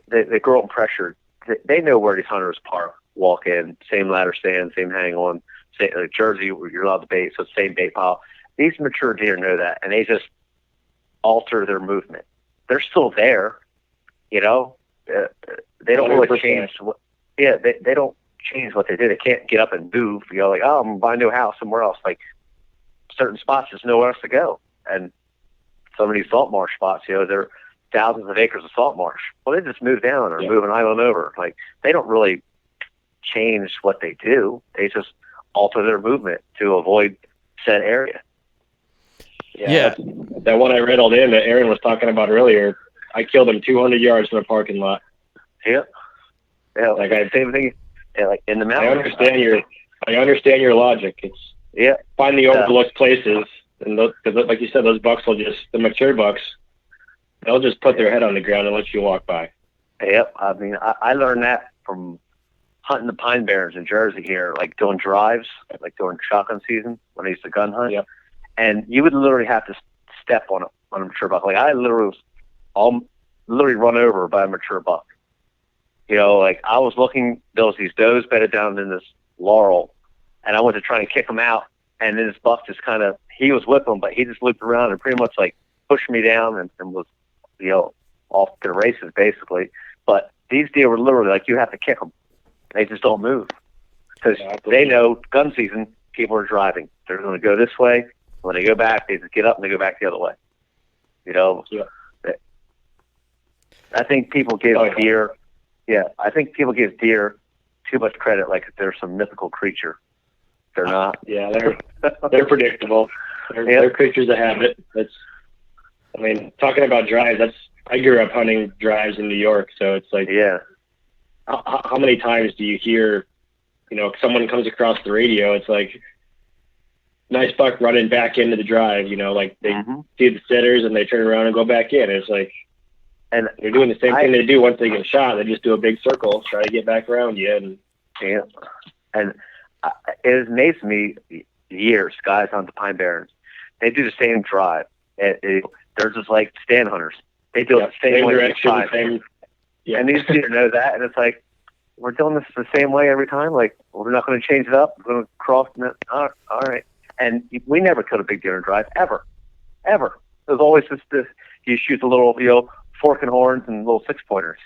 they grow up pressured. They know where these hunters park, walk in, same ladder stand, same hang on, Jersey, you're allowed to bait, so same bait pile. These mature deer know that, and they just alter their movement. They're still there, you know. They don't really change. They don't change what they do. They can't get up and move. You know, like, oh, I'm gonna buy a new house somewhere else. Like certain spots, there's nowhere else to go. And some of these salt marsh spots, you know, they're thousands of acres of salt marsh. Well, they just move down or move an island over. Like they don't really change what they do. They just alter their movement to avoid said area. Yeah. That one I riddled in that Aaron was talking about earlier, I killed him 200 yards from the parking lot. Yep. Yeah, like same thing. Yeah, like in the mountains. I understand your logic. It's find the overlooked places, and like you said, those bucks the mature bucks, they'll just put their head on the ground and let you walk by. Yep. I mean, I learned that from hunting the pine barrens in Jersey here, like doing drives, like during shotgun season when I used to gun hunt. Yep. And you would literally have to step on a mature buck. Like I literally run over by a mature buck. You know, like I was looking, there was these does bedded down in this laurel, and I went to try and kick them out, and then this buck just he was with them, but he just looped around and pretty much like pushed me down and was, you know, off to the races basically. But these deer were literally like, you have to kick them. They just don't move because they know gun season, people are driving. They're going to go this way. When they go back, they just get up and they go back the other way. You know, I think people give deer. Yeah, I think people give deer too much credit, like they're some mythical creature. They're not. Yeah, they're predictable. They're creatures of habit. Talking about drives. I grew up hunting drives in New York, so it's like, how many times do you hear, you know, someone comes across the radio? It's like, nice buck running back into the drive. You know, like they see the sitters and they turn around and go back in. It's like. And they're doing the same thing they do once they get shot. They just do a big circle, try to get back around you. And it has amazed me years, guys on the Pine Barrens. They do the same drive. They're just like stand hunters. They do it the same way every time. And these deer know that. And it's like, we're doing this the same way every time. Like, we're not going to change it up. We're going to cross. All right. And we never killed a big deer in drive, ever. It was always just this, you shoot the little, you know, fork and horns and little 6-pointers.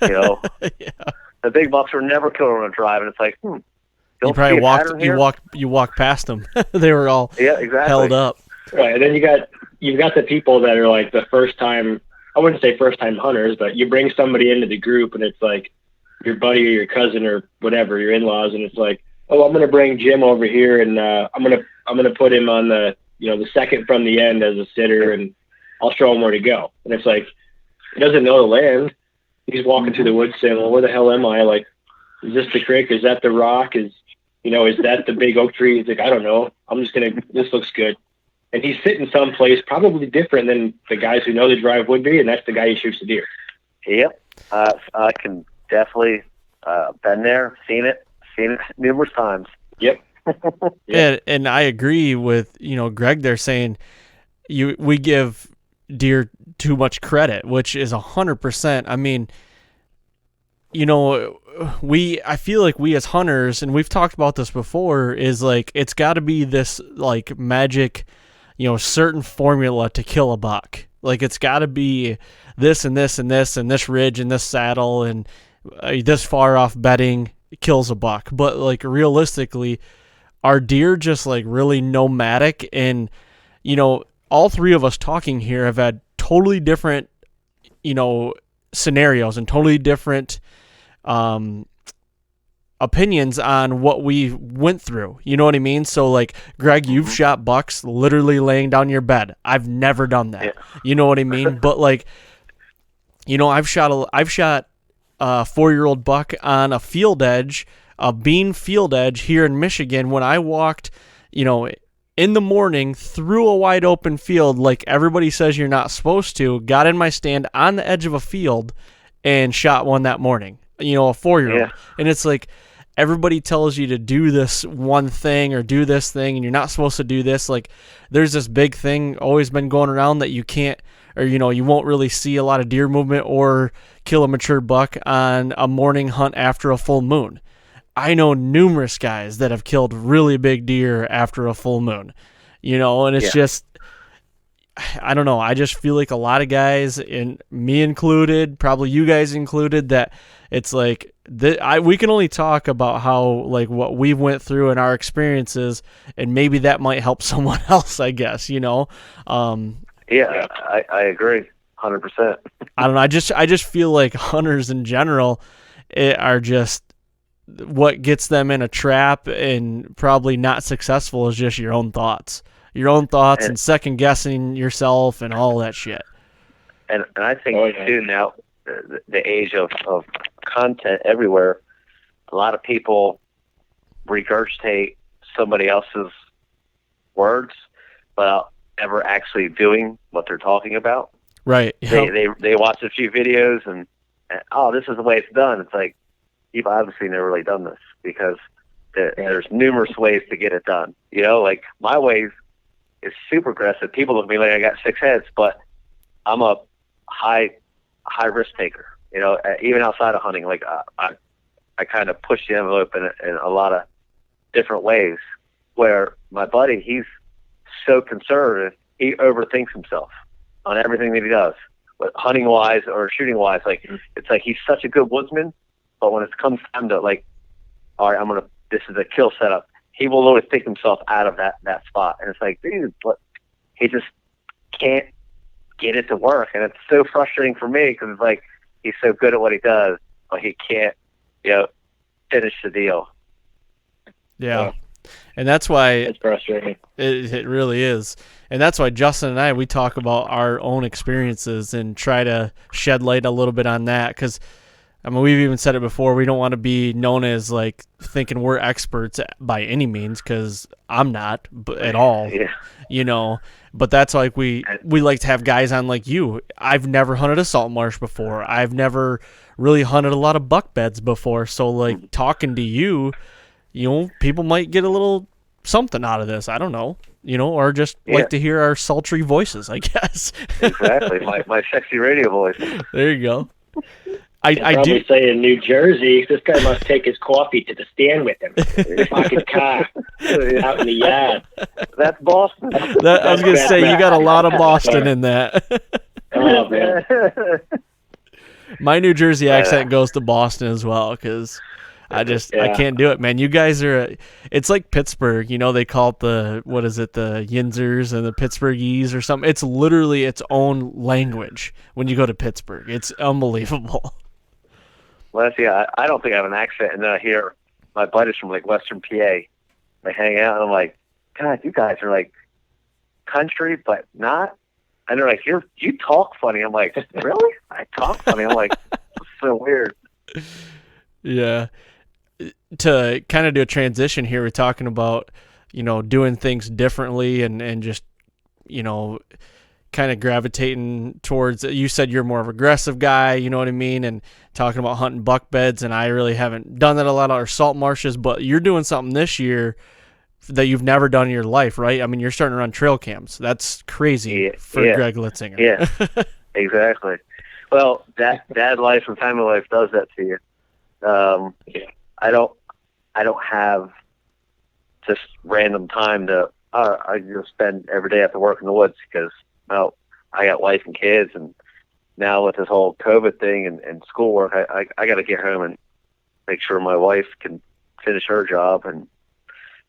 You know, the big bucks were never killed on a drive, and it's like, you probably walked past them. They were all held up. Right, and then you've got the people that are like the first time. I wouldn't say first time hunters, but you bring somebody into the group, and it's like your buddy or your cousin or whatever, your in-laws, and it's like, oh, I'm going to bring Jim over here, and I'm gonna put him on the second from the end as a sitter, and I'll show him where to go. And it's like, he doesn't know the land. He's walking through the woods saying, well, where the hell am I? Like, is this the creek? Is that the rock? Is that the big oak tree? He's like, I don't know. This looks good. And he's sitting someplace probably different than the guys who know the drive would be, and that's the guy who shoots the deer. Yep. I can definitely been there, seen it numerous times. Yep. And I agree with, you know, Greg there saying we give deer too much credit, which is 100%. I mean, you know, I feel like we as hunters, and we've talked about this before, is like, it's got to be this like magic, you know, certain formula to kill a buck. Like, it's got to be this and this and this and this ridge and this saddle and this far off bedding kills a buck. But like, realistically, are deer just like really nomadic? And, you know, all three of us talking here have had totally different, you know, scenarios and totally different opinions on what we went through. You know what I mean? So like, Greg, you've shot bucks literally laying down your bed. I've never done that. Yeah. You know what I mean? But like, you know, I've shot a 4-year-old buck on a field edge, a bean field edge here in Michigan when I walked, you know, in the morning through a wide open field like everybody says you're not supposed to, got in my stand on the edge of a field and shot one that morning, a 4-year-old. Yeah. And it's like everybody tells you to do this one thing or do this thing and you're not supposed to do this. Like there's this big thing always been going around that you can't, or you won't really see a lot of deer movement or kill a mature buck on a morning hunt after a full moon. I know numerous guys that have killed really big deer after a full moon, and it's just, I don't know. I just feel like a lot of guys, and me included, probably you guys included, that it's like we can only talk about how like what we went through and our experiences, and maybe that might help someone else, I guess, Yeah, I agree, 100%. I don't know. I just feel like hunters in general are just, what gets them in a trap and probably not successful is just your own thoughts and second guessing yourself and all that shit. And I think too now, the age of content everywhere, a lot of people regurgitate somebody else's words without ever actually doing what they're talking about. Right. Yep. They watch a few videos and this is the way it's done. It's like, you've obviously never really done this, because there's numerous ways to get it done. Like my way is super aggressive. People look at me like I got 6 heads, but I'm a high risk taker. Even outside of hunting, like I kind of push the envelope in a lot of different ways. Where my buddy, he's so conservative, he overthinks himself on everything that he does, but hunting wise or shooting wise. Like it's like he's such a good woodsman. But when it comes time to like, all right, this is a kill setup, he will always take himself out of that spot. And it's like, dude, he just can't get it to work. And it's so frustrating for me, because it's like, he's so good at what he does, but he can't, finish the deal. Yeah. And that's why it's frustrating. It really is. And that's why Justin and I, we talk about our own experiences and try to shed light a little bit on that. Because we've even said it before, we don't want to be known as like thinking we're experts by any means, because I'm not at all, but that's like we like to have guys on like you. I've never hunted a salt marsh before. I've never really hunted a lot of buck beds before. So like talking to you, people might get a little something out of this. I don't know, or just like to hear our sultry voices, I guess. Exactly. My sexy radio voice. There you go. I do say in New Jersey, this guy must take his coffee to the stand with him. Pocket car out in the yard. That's Boston. I was gonna say you got a lot of Boston in that. Oh man, my New Jersey accent goes to Boston as well, because I can't do it, man. You guys are, it's like Pittsburgh, they call it the Yinzers and the Pittsburghese or something. It's literally its own language when you go to Pittsburgh. It's unbelievable. Well, I don't think I have an accent, and then I hear my buddies from like Western PA, they hang out, and I'm like, God, you guys are like country, but not. And they're like, you talk funny. I'm like, really? I talk funny? I'm like, it's so weird. Yeah. To kind of do a transition here, we're talking about, doing things differently and just, kind of gravitating towards, you said you're more of an aggressive guy, you know what I mean? And talking about hunting buck beds, and I really haven't done that a lot on our salt marshes, but you're doing something this year that you've never done in your life, right? I mean, you're starting to run trail cams. That's crazy for Greg Litzinger. Yeah, exactly. Well, dad life and family life does that to you. I don't have just random time to, I just spend every day after work in the woods, because, I got wife and kids, and now with this whole COVID thing and schoolwork, I got to get home and make sure my wife can finish her job and,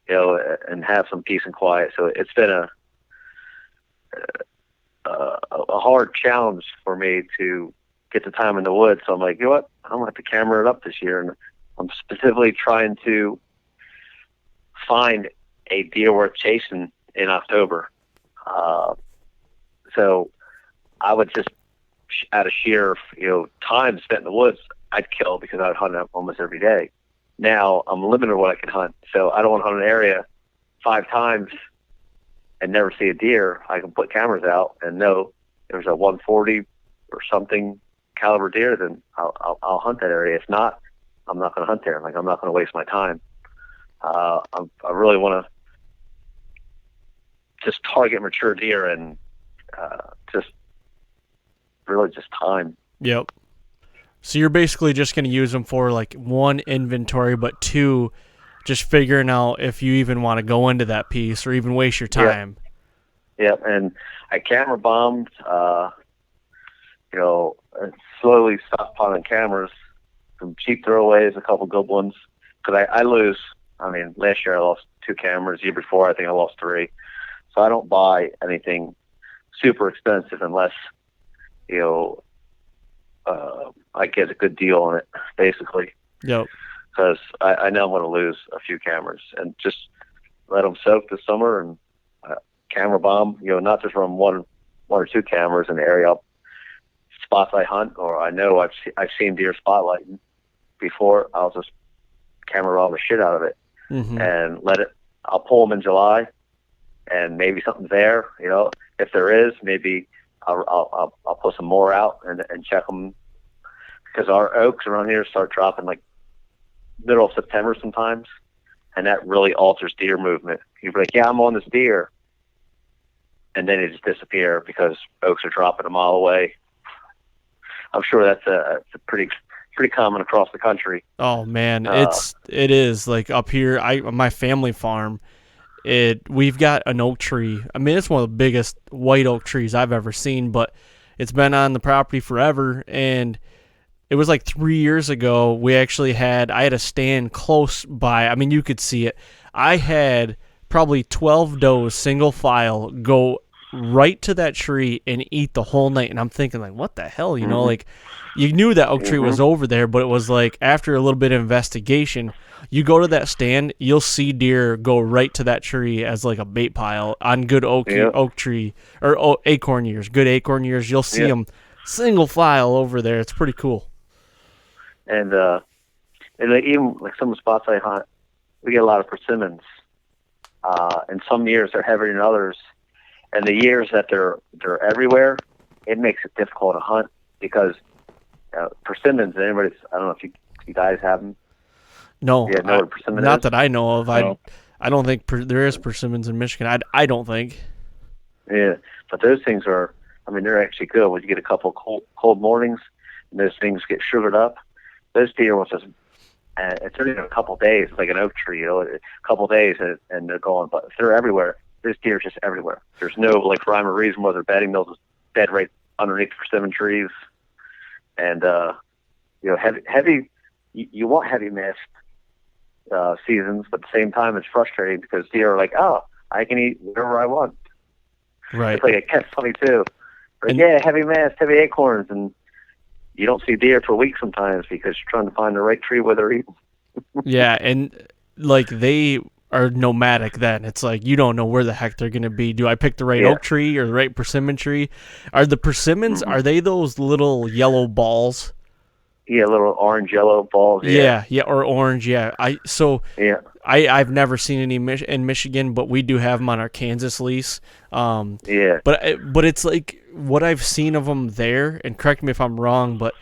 and have some peace and quiet. So it's been a hard challenge for me to get the time in the woods. So I'm like, you know what? I'm going to have to camera it up this year. And I'm specifically trying to find a deer worth chasing in October. So I would just, out of sheer, time spent in the woods, I'd kill, because I would hunt it almost every day. Now I'm limited to what I can hunt. So I don't want to hunt an area 5 times and never see a deer, I can put cameras out and know there's a 140 or something caliber deer, then I'll hunt that area. If not, I'm not going to hunt there. Like, I'm not going to waste my time. I really want to just target mature deer and just time. Yep. So you're basically just going to use them for, like, 1, inventory, but 2, just figuring out if you even want to go into that piece or even waste your time. Yep. And I camera bombed, slowly stockpiling cameras, some cheap throwaways, a couple good ones. Because I lose. I mean, last year I lost 2 cameras. The year before, I think I lost 3. So I don't buy anything super expensive unless, I get a good deal on it, basically. Yep. Because I know I'm going to lose a few cameras, and just let them soak this summer and camera bomb. Not just run one or 2 cameras in the area, spots I hunt, or I know I've seen deer spotlighting before. I'll just camera bomb the shit out of it and let it. I'll pull them in July, and maybe something's there. If there is, maybe I'll put some more out and check them, because our oaks around here start dropping like middle of September sometimes, and that really alters deer movement. You'd be like, yeah, I'm on this deer, and then they just disappear because oaks are dropping a mile away. I'm sure that's a pretty common across the country. Oh man, it is like up here. My family farm, we've got an oak tree. I mean, it's one of the biggest white oak trees I've ever seen, but it's been on the property forever. And it was like 3 years ago, I had a stand close by. I mean, you could see it. I had probably 12 does single file go right to that tree and eat the whole night. And I'm thinking, like, what the hell? Like, you knew that oak tree was over there, but it was like, after a little bit of investigation, you go to that stand, you'll see deer go right to that tree as like a bait pile on good oak tree or acorn years, good acorn years. You'll see them single file over there. It's pretty cool. And even like some of the spots I hunt, we get a lot of persimmons. And some years they're heavier than others. And the years that they're everywhere, it makes it difficult to hunt, because persimmons, I don't know if you guys have them. No, you know what a persimmon not is? that I know of. No. I don't think there is persimmons in Michigan. I don't think. Yeah, but those things they're actually good. When you get a couple cold mornings and those things get sugared up, those deer will just, it's only a couple days, like an oak tree, a couple days and they're gone. But if they're everywhere, this deer is just everywhere. There's no like rhyme or reason where they're bedding. They'll just bed right underneath the persimmon trees. And heavy. You want heavy mist seasons, but at the same time, it's frustrating because deer are like, oh, I can eat whatever I want. Right. It's like a catch-22. Heavy mist, heavy acorns, and you don't see deer for a week sometimes because you're trying to find the right tree where they're eating. Yeah, and like they are nomadic then. It's like you don't know where the heck they're going to be. Do I pick the right oak tree or the right persimmon tree? Are the persimmons, are they those little yellow balls? Yeah, little orange, yellow balls. Yeah, or orange, yeah. I've never seen any in Michigan, but we do have them on our Kansas lease. But it's like what I've seen of them there, and correct me if I'm wrong, but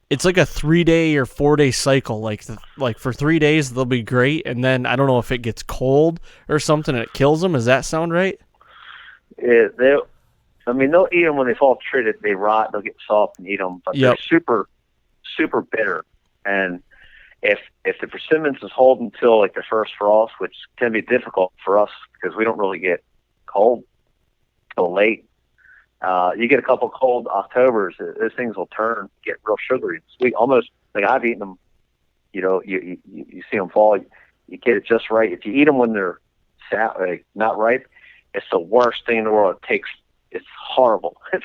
it's like a 3-day or 4-day cycle. Like for 3 days they'll be great, and then I don't know if it gets cold or something and it kills them. Does that sound right? Yeah, they'll eat them when they fall treated. They rot. They'll get soft and eat them, but they're super, super bitter. And if the persimmons is holding until like the first frost, which can be difficult for us because we don't really get cold till late. You get a couple cold Octobers, those things will get real sugary, sweet. Almost like I've eaten them. You see them fall. You get it just right. If you eat them when they're not ripe, it's the worst thing in the world. It's horrible. It's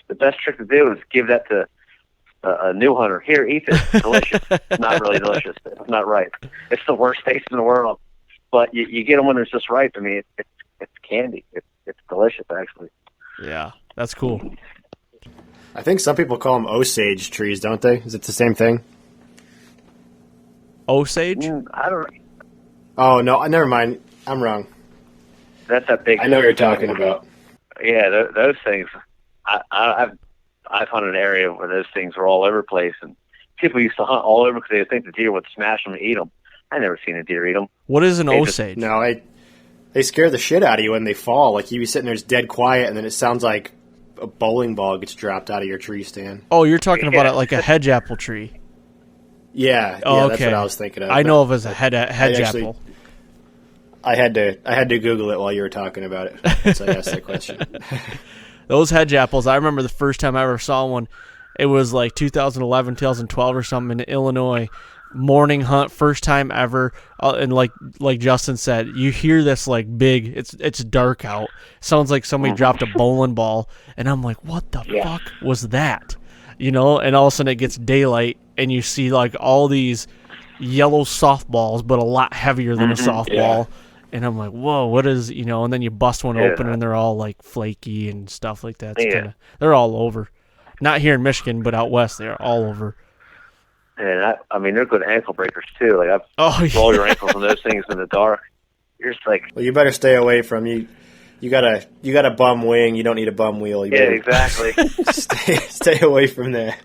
the best trick to do is give that to a new hunter. Here, eat this. It's delicious. It's not really delicious. It's not ripe. It's the worst taste in the world. But you get them when it's just ripe. I mean, it's candy. It's delicious, actually. Yeah, that's cool. I think some people call them Osage trees, don't they? Is it the same thing? Osage? I don't know. Oh, no, never mind. I'm wrong. that's that big. I know what you're talking about. Yeah, those things. I've hunted an area where those things were all over the place, and people used to hunt all over because they think the deer would smash them and eat them. I never seen a deer eat them. What is an Osage? No, they scare the shit out of you when they fall. Like, you be sitting there, it's dead quiet, and then it sounds like a bowling ball gets dropped out of your tree stand. Oh, you're talking about it like a hedge apple tree. Yeah, okay. That's what I was thinking of. I know of as a hedge apple. I had to Google it while you were talking about it, so I asked that question. Those hedge apples, I remember the first time I ever saw one, it was like 2011, 2012 or something in Illinois. Morning hunt, first time ever, and like Justin said, you hear this like big. It's dark out. Sounds like somebody dropped a bowling ball, and I'm like, what the fuck was that? And all of a sudden it gets daylight, and you see like all these yellow softballs, but a lot heavier than a softball. And I'm like, whoa, what is And then you bust one open, and they're all like flaky and stuff like that. They're all over. Not here in Michigan, but out west, they're all over. And I mean, they're good ankle breakers too. Like I've rolled your ankles on those things in the dark. You're just like, well, you better stay away from you. You got a bum wing. You don't need a bum wheel. Exactly. stay away from that.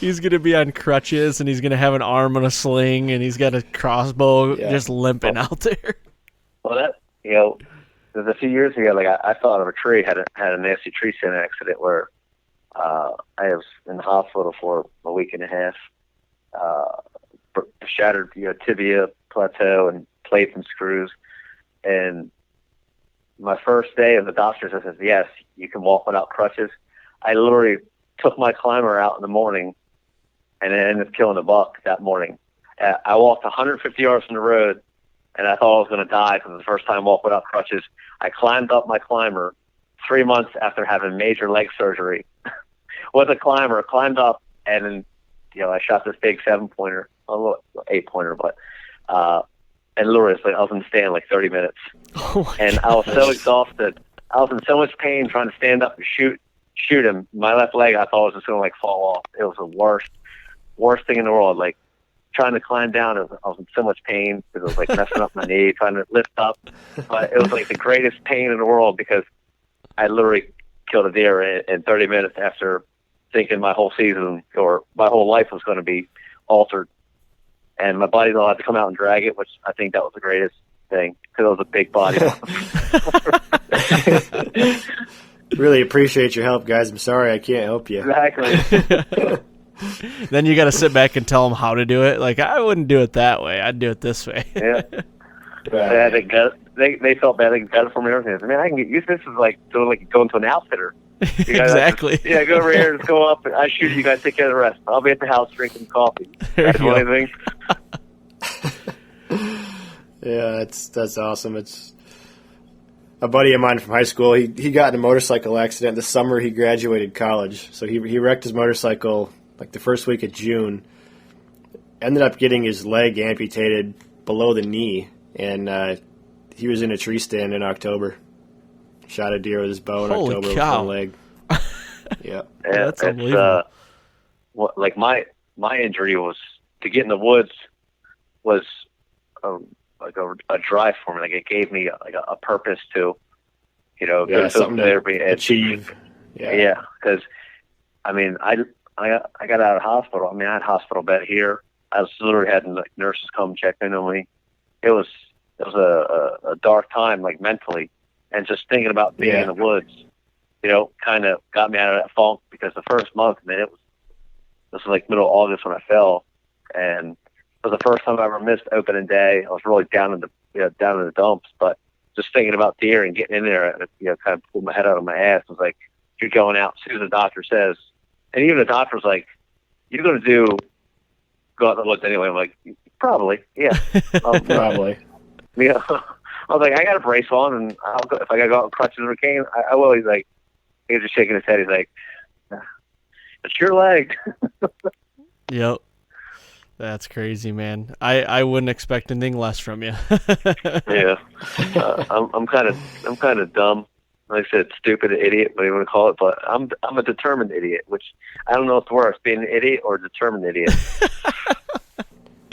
He's gonna be on crutches, and he's gonna have an arm on a sling, and he's got a crossbow just limping out there. Well, that there's a few years ago, like I fell out of a tree, had a nasty tree stand accident where. I was in the hospital for a week and a half. Shattered, tibia, plateau, and plates and screws. And my first day, and the doctor says, "Yes, you can walk without crutches." I literally took my climber out in the morning, and I ended up killing a buck that morning. I walked 150 yards from the road, and I thought I was going to die because it was the first time walk without crutches. I climbed up my climber 3 months after having major leg surgery. With a climber, climbed up, and then, I shot this big 7-pointer, a little 8-pointer, but, and literally, I was in the stand like 30 minutes. And I was so exhausted. I was in so much pain trying to stand up and shoot him. My left leg, I thought was just going to fall off. It was the worst thing in the world. Like, trying to climb down, I was in so much pain because it was like messing up my knee, trying to lift up. But it was like the greatest pain in the world because I literally killed a deer in 30 minutes after thinking my whole season or my whole life was going to be altered. And my body's allowed to come out and drag it, which I think that was the greatest thing because it was a big body. Really appreciate your help, guys. I'm sorry I can't help you. Exactly. Then you got to sit back and tell them how to do it. Like, I wouldn't do it that way. I'd do it this way. Yeah. They felt bad. They got it for me and everything. I said, man, I can get used to this. Is like going to an outfitter. Exactly. Go over here and go up. I shoot you guys. Take care of the rest. I'll be at the house drinking coffee. That's the only thing. Yeah, that's awesome. It's a buddy of mine from high school. He got in a motorcycle accident the summer he graduated college. So he wrecked his motorcycle like the first week of June. Ended up getting his leg amputated below the knee, and he was in a tree stand in October. Shot a deer with his bow in Holy October cow. with one leg. Yeah, that's unbelievable. Like my injury was to get in the woods was a drive for me. Like it gave me a purpose to, go something there, to achieve. Yeah, because I mean, I got out of hospital. I mean, I had a hospital bed here. I was literally having nurses come check in on me. It was a dark time, like mentally, and just thinking about being in the woods, kind of got me out of that funk because the first month, man, this was like middle of August when I fell, and it was the first time I ever missed opening day. I was really down in the dumps, but just thinking about deer and getting in there, kind of pulled my head out of my ass. I was like, you're going out as soon as the doctor says, and even the doctor was like, you're going to go out in the woods anyway. I'm like, probably, yeah. Probably. Yeah. I was like, I got a brace on, and I'll go, if I got to go out and crutches or cane, I will. He's like, he was just shaking his head. He's like, it's your leg. Yep. That's crazy, man. I wouldn't expect anything less from you. Yeah. I'm kind of dumb. Like I said, stupid, idiot, whatever you want to call it. But I'm a determined idiot, which I don't know what's worse, being an idiot or a determined idiot.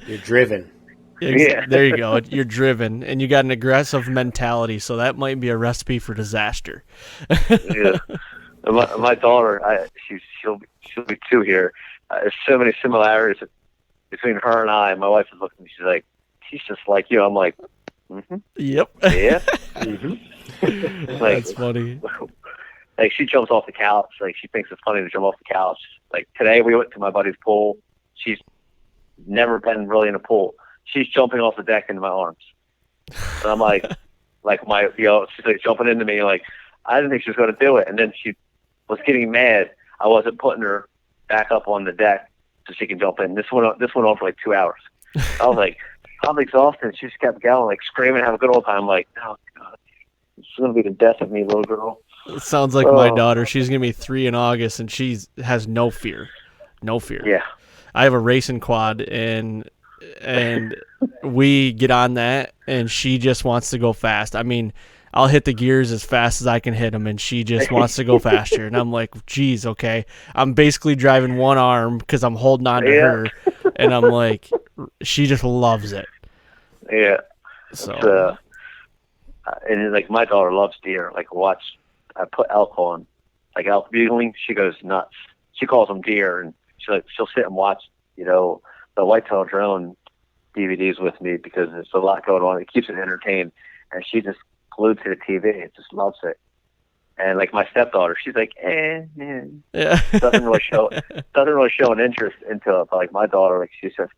You're driven. Yeah. There you go. You're driven, and you got an aggressive mentality, so that might be a recipe for disaster. Yeah. My daughter, she'll be 2 here. There's so many similarities between her and I. My wife is looking. She's like, she's just like you. I'm like, mm-hmm. Yep. Yeah. Mm-hmm. Like, that's funny. Like she jumps off the couch. Like she thinks it's funny to jump off the couch. Like today we went to my buddy's pool. She's never been really in a pool. She's jumping off the deck into my arms. And I'm like she's like jumping into me. Like I didn't think she was going to do it. And then she was getting mad. I wasn't putting her back up on the deck so she can jump in. This went on for like 2 hours. I was like, I'm exhausted. She just kept going, like screaming, have a good old time. I'm like, oh God, it's going to be the death of me, little girl. It sounds like my daughter. She's going to be 3 in August, and she has no fear. No fear. Yeah. I have a racing quad, and we get on that, and she just wants to go fast. I mean, I'll hit the gears as fast as I can hit them, and she just wants to go faster. And I'm like, geez, okay. I'm basically driving one arm because I'm holding on to her, and I'm like, she just loves it. Yeah. So, and like my daughter loves deer. Like I put elk on, like elk bugling. She goes nuts. She calls them deer, and she'll sit and watch, the whitetail drone DVDs with me because there's a lot going on. It keeps her entertained, and she just glued to the TV. It just loves it. And like my stepdaughter, she's like, yeah. doesn't really show an interest into it. But like my daughter, like she just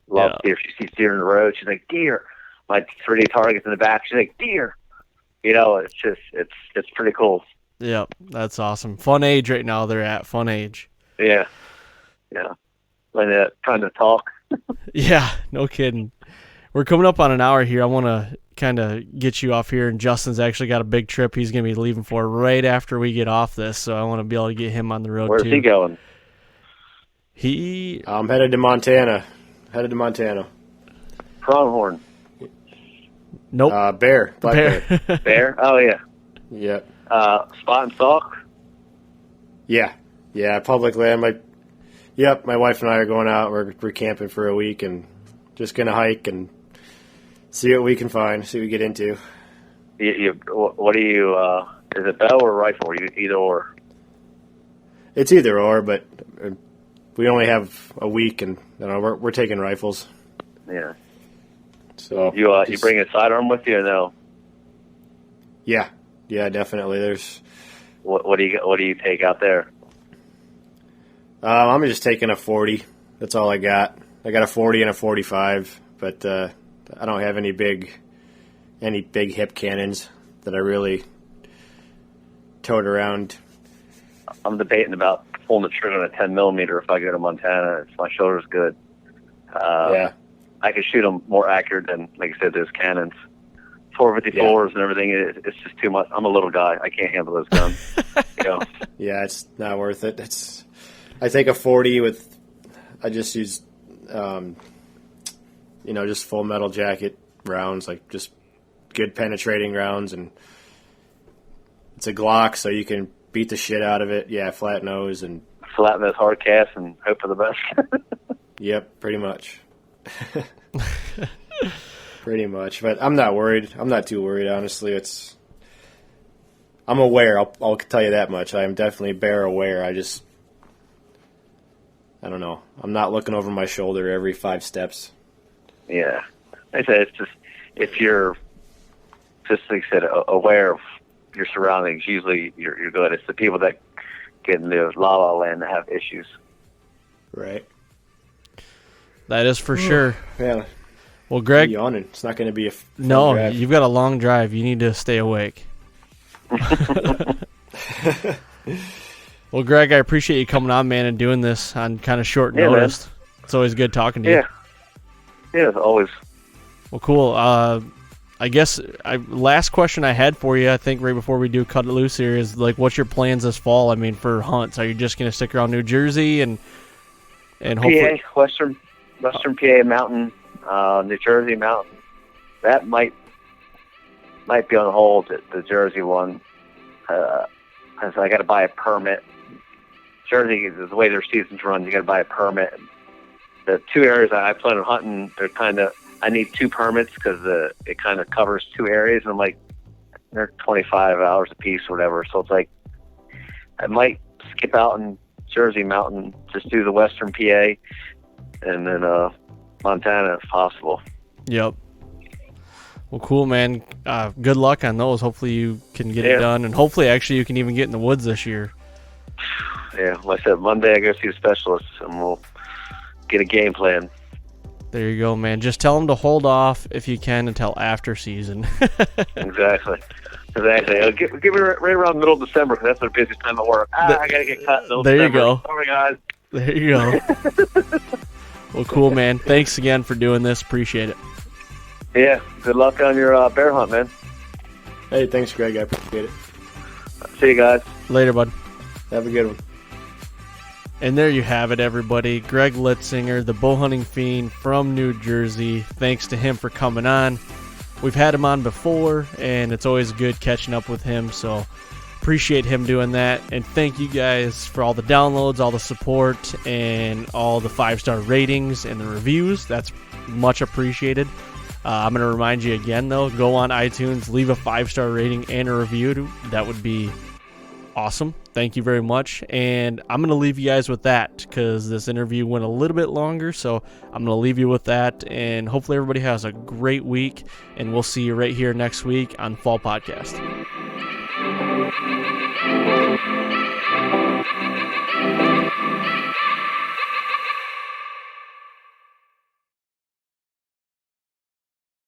loves deer. She sees deer in the road. She's like, deer. My 3D target's in the back. She's like, deer. It's just it's pretty cool. Yep, that's awesome. Fun age right now. They're at fun age. Yeah. Like trying to talk. Yeah, no kidding. We're coming up on an hour here. I want to kind of get you off here, and Justin's actually got a big trip he's going to be leaving for right after we get off this, so I want to be able to get him on the road. Where's too. he going? I'm headed to Montana. Pronghorn. Nope. Bear. Black bear. Bear? Oh, yeah. Yep. Spot and stalk? Yeah. Public land. My wife and I are going out. We're camping for a week and just going to hike and see what we can find, see what we get into. What do you, is it bow or rifle? Either or? It's either or, but we only have a week, and we're taking rifles. Yeah. So you bring a sidearm with you or no? Yeah, definitely. There's what do you take out there? I'm just taking a 40. That's all I got. I got a 40 and a 45, but I don't have any big hip cannons that I really tote around. I'm debating about pulling the trigger on a 10 millimeter if I go to Montana. If my shoulder's good. Yeah. I can shoot them more accurate than, like I said, those cannons. 454s and everything. It's just too much. I'm a little guy. I can't handle those guns. Yeah, it's not worth it. I take a 40 I just use, just full metal jacket rounds, like just good penetrating rounds, and it's a Glock, so you can beat the shit out of it. Yeah, flat nose and flat nose, hard cast, and hope for the best. Yep, pretty much. Pretty much, but I'm not worried. I'm not too worried, honestly. I'm aware. I'll tell you that much. I am definitely bear aware. I don't know. I'm not looking over my shoulder every 5 steps. Yeah, I say it's just if you're just like I said, aware of your surroundings. Usually, you're good. It's the people that get in the la-la land that have issues. Right. That is for sure. Yeah. Well, Greg, I'm yawning. It's not going to be a fun no. drive. You've got a long drive. You need to stay awake. Well, Greg, I appreciate you coming on, man, and doing this on kind of short notice. Man. It's always good talking to you. Yeah, it's always. Well, cool. I guess last question I had for you, I think right before we do cut it loose here, is like, what's your plans this fall? I mean, for hunts, are you just going to stick around New Jersey and hopefully PA, Western PA mountain, New Jersey mountain? That might be on hold. The Jersey one, so I got to buy a permit. Jersey is the way their seasons run. You got to buy a permit. The 2 areas I plan on hunting, they're kind of I need 2 permits because it kind of covers 2 areas. And I'm like, they're 25 hours a piece or whatever. So it's like, I might skip out in Jersey Mountain, just do the Western PA, and then Montana if possible. Yep. Well, cool, man. Good luck on those. Hopefully you can get it done, and hopefully actually you can even get in the woods this year. Yeah, like I said, Monday I go see a specialist, and we'll get a game plan. There you go, man. Just tell them to hold off if you can until after season. Exactly. Give me right around the middle of December, because that's their busiest time at work. I got to get cut. There you go. Sorry, guys. There you go. Well, cool, man. Thanks again for doing this. Appreciate it. Yeah. Good luck on your bear hunt, man. Hey, thanks, Greg. I appreciate it. See you guys. Later, bud. Have a good one. And there you have it, everybody. Greg Litzinger, the bow hunting fiend from New Jersey. Thanks to him for coming on. We've had him on before, and it's always good catching up with him, so appreciate him doing that. And thank you guys for all the downloads, all the support, and all the 5-star ratings and the reviews. That's much appreciated. I'm going to remind you again, though, go on iTunes, leave a 5-star rating and a review. That would be awesome. Thank you very much. And I'm going to leave you guys with that because this interview went a little bit longer. So I'm going to leave you with that. And hopefully everybody has a great week. And we'll see you right here next week on Fall Podcast.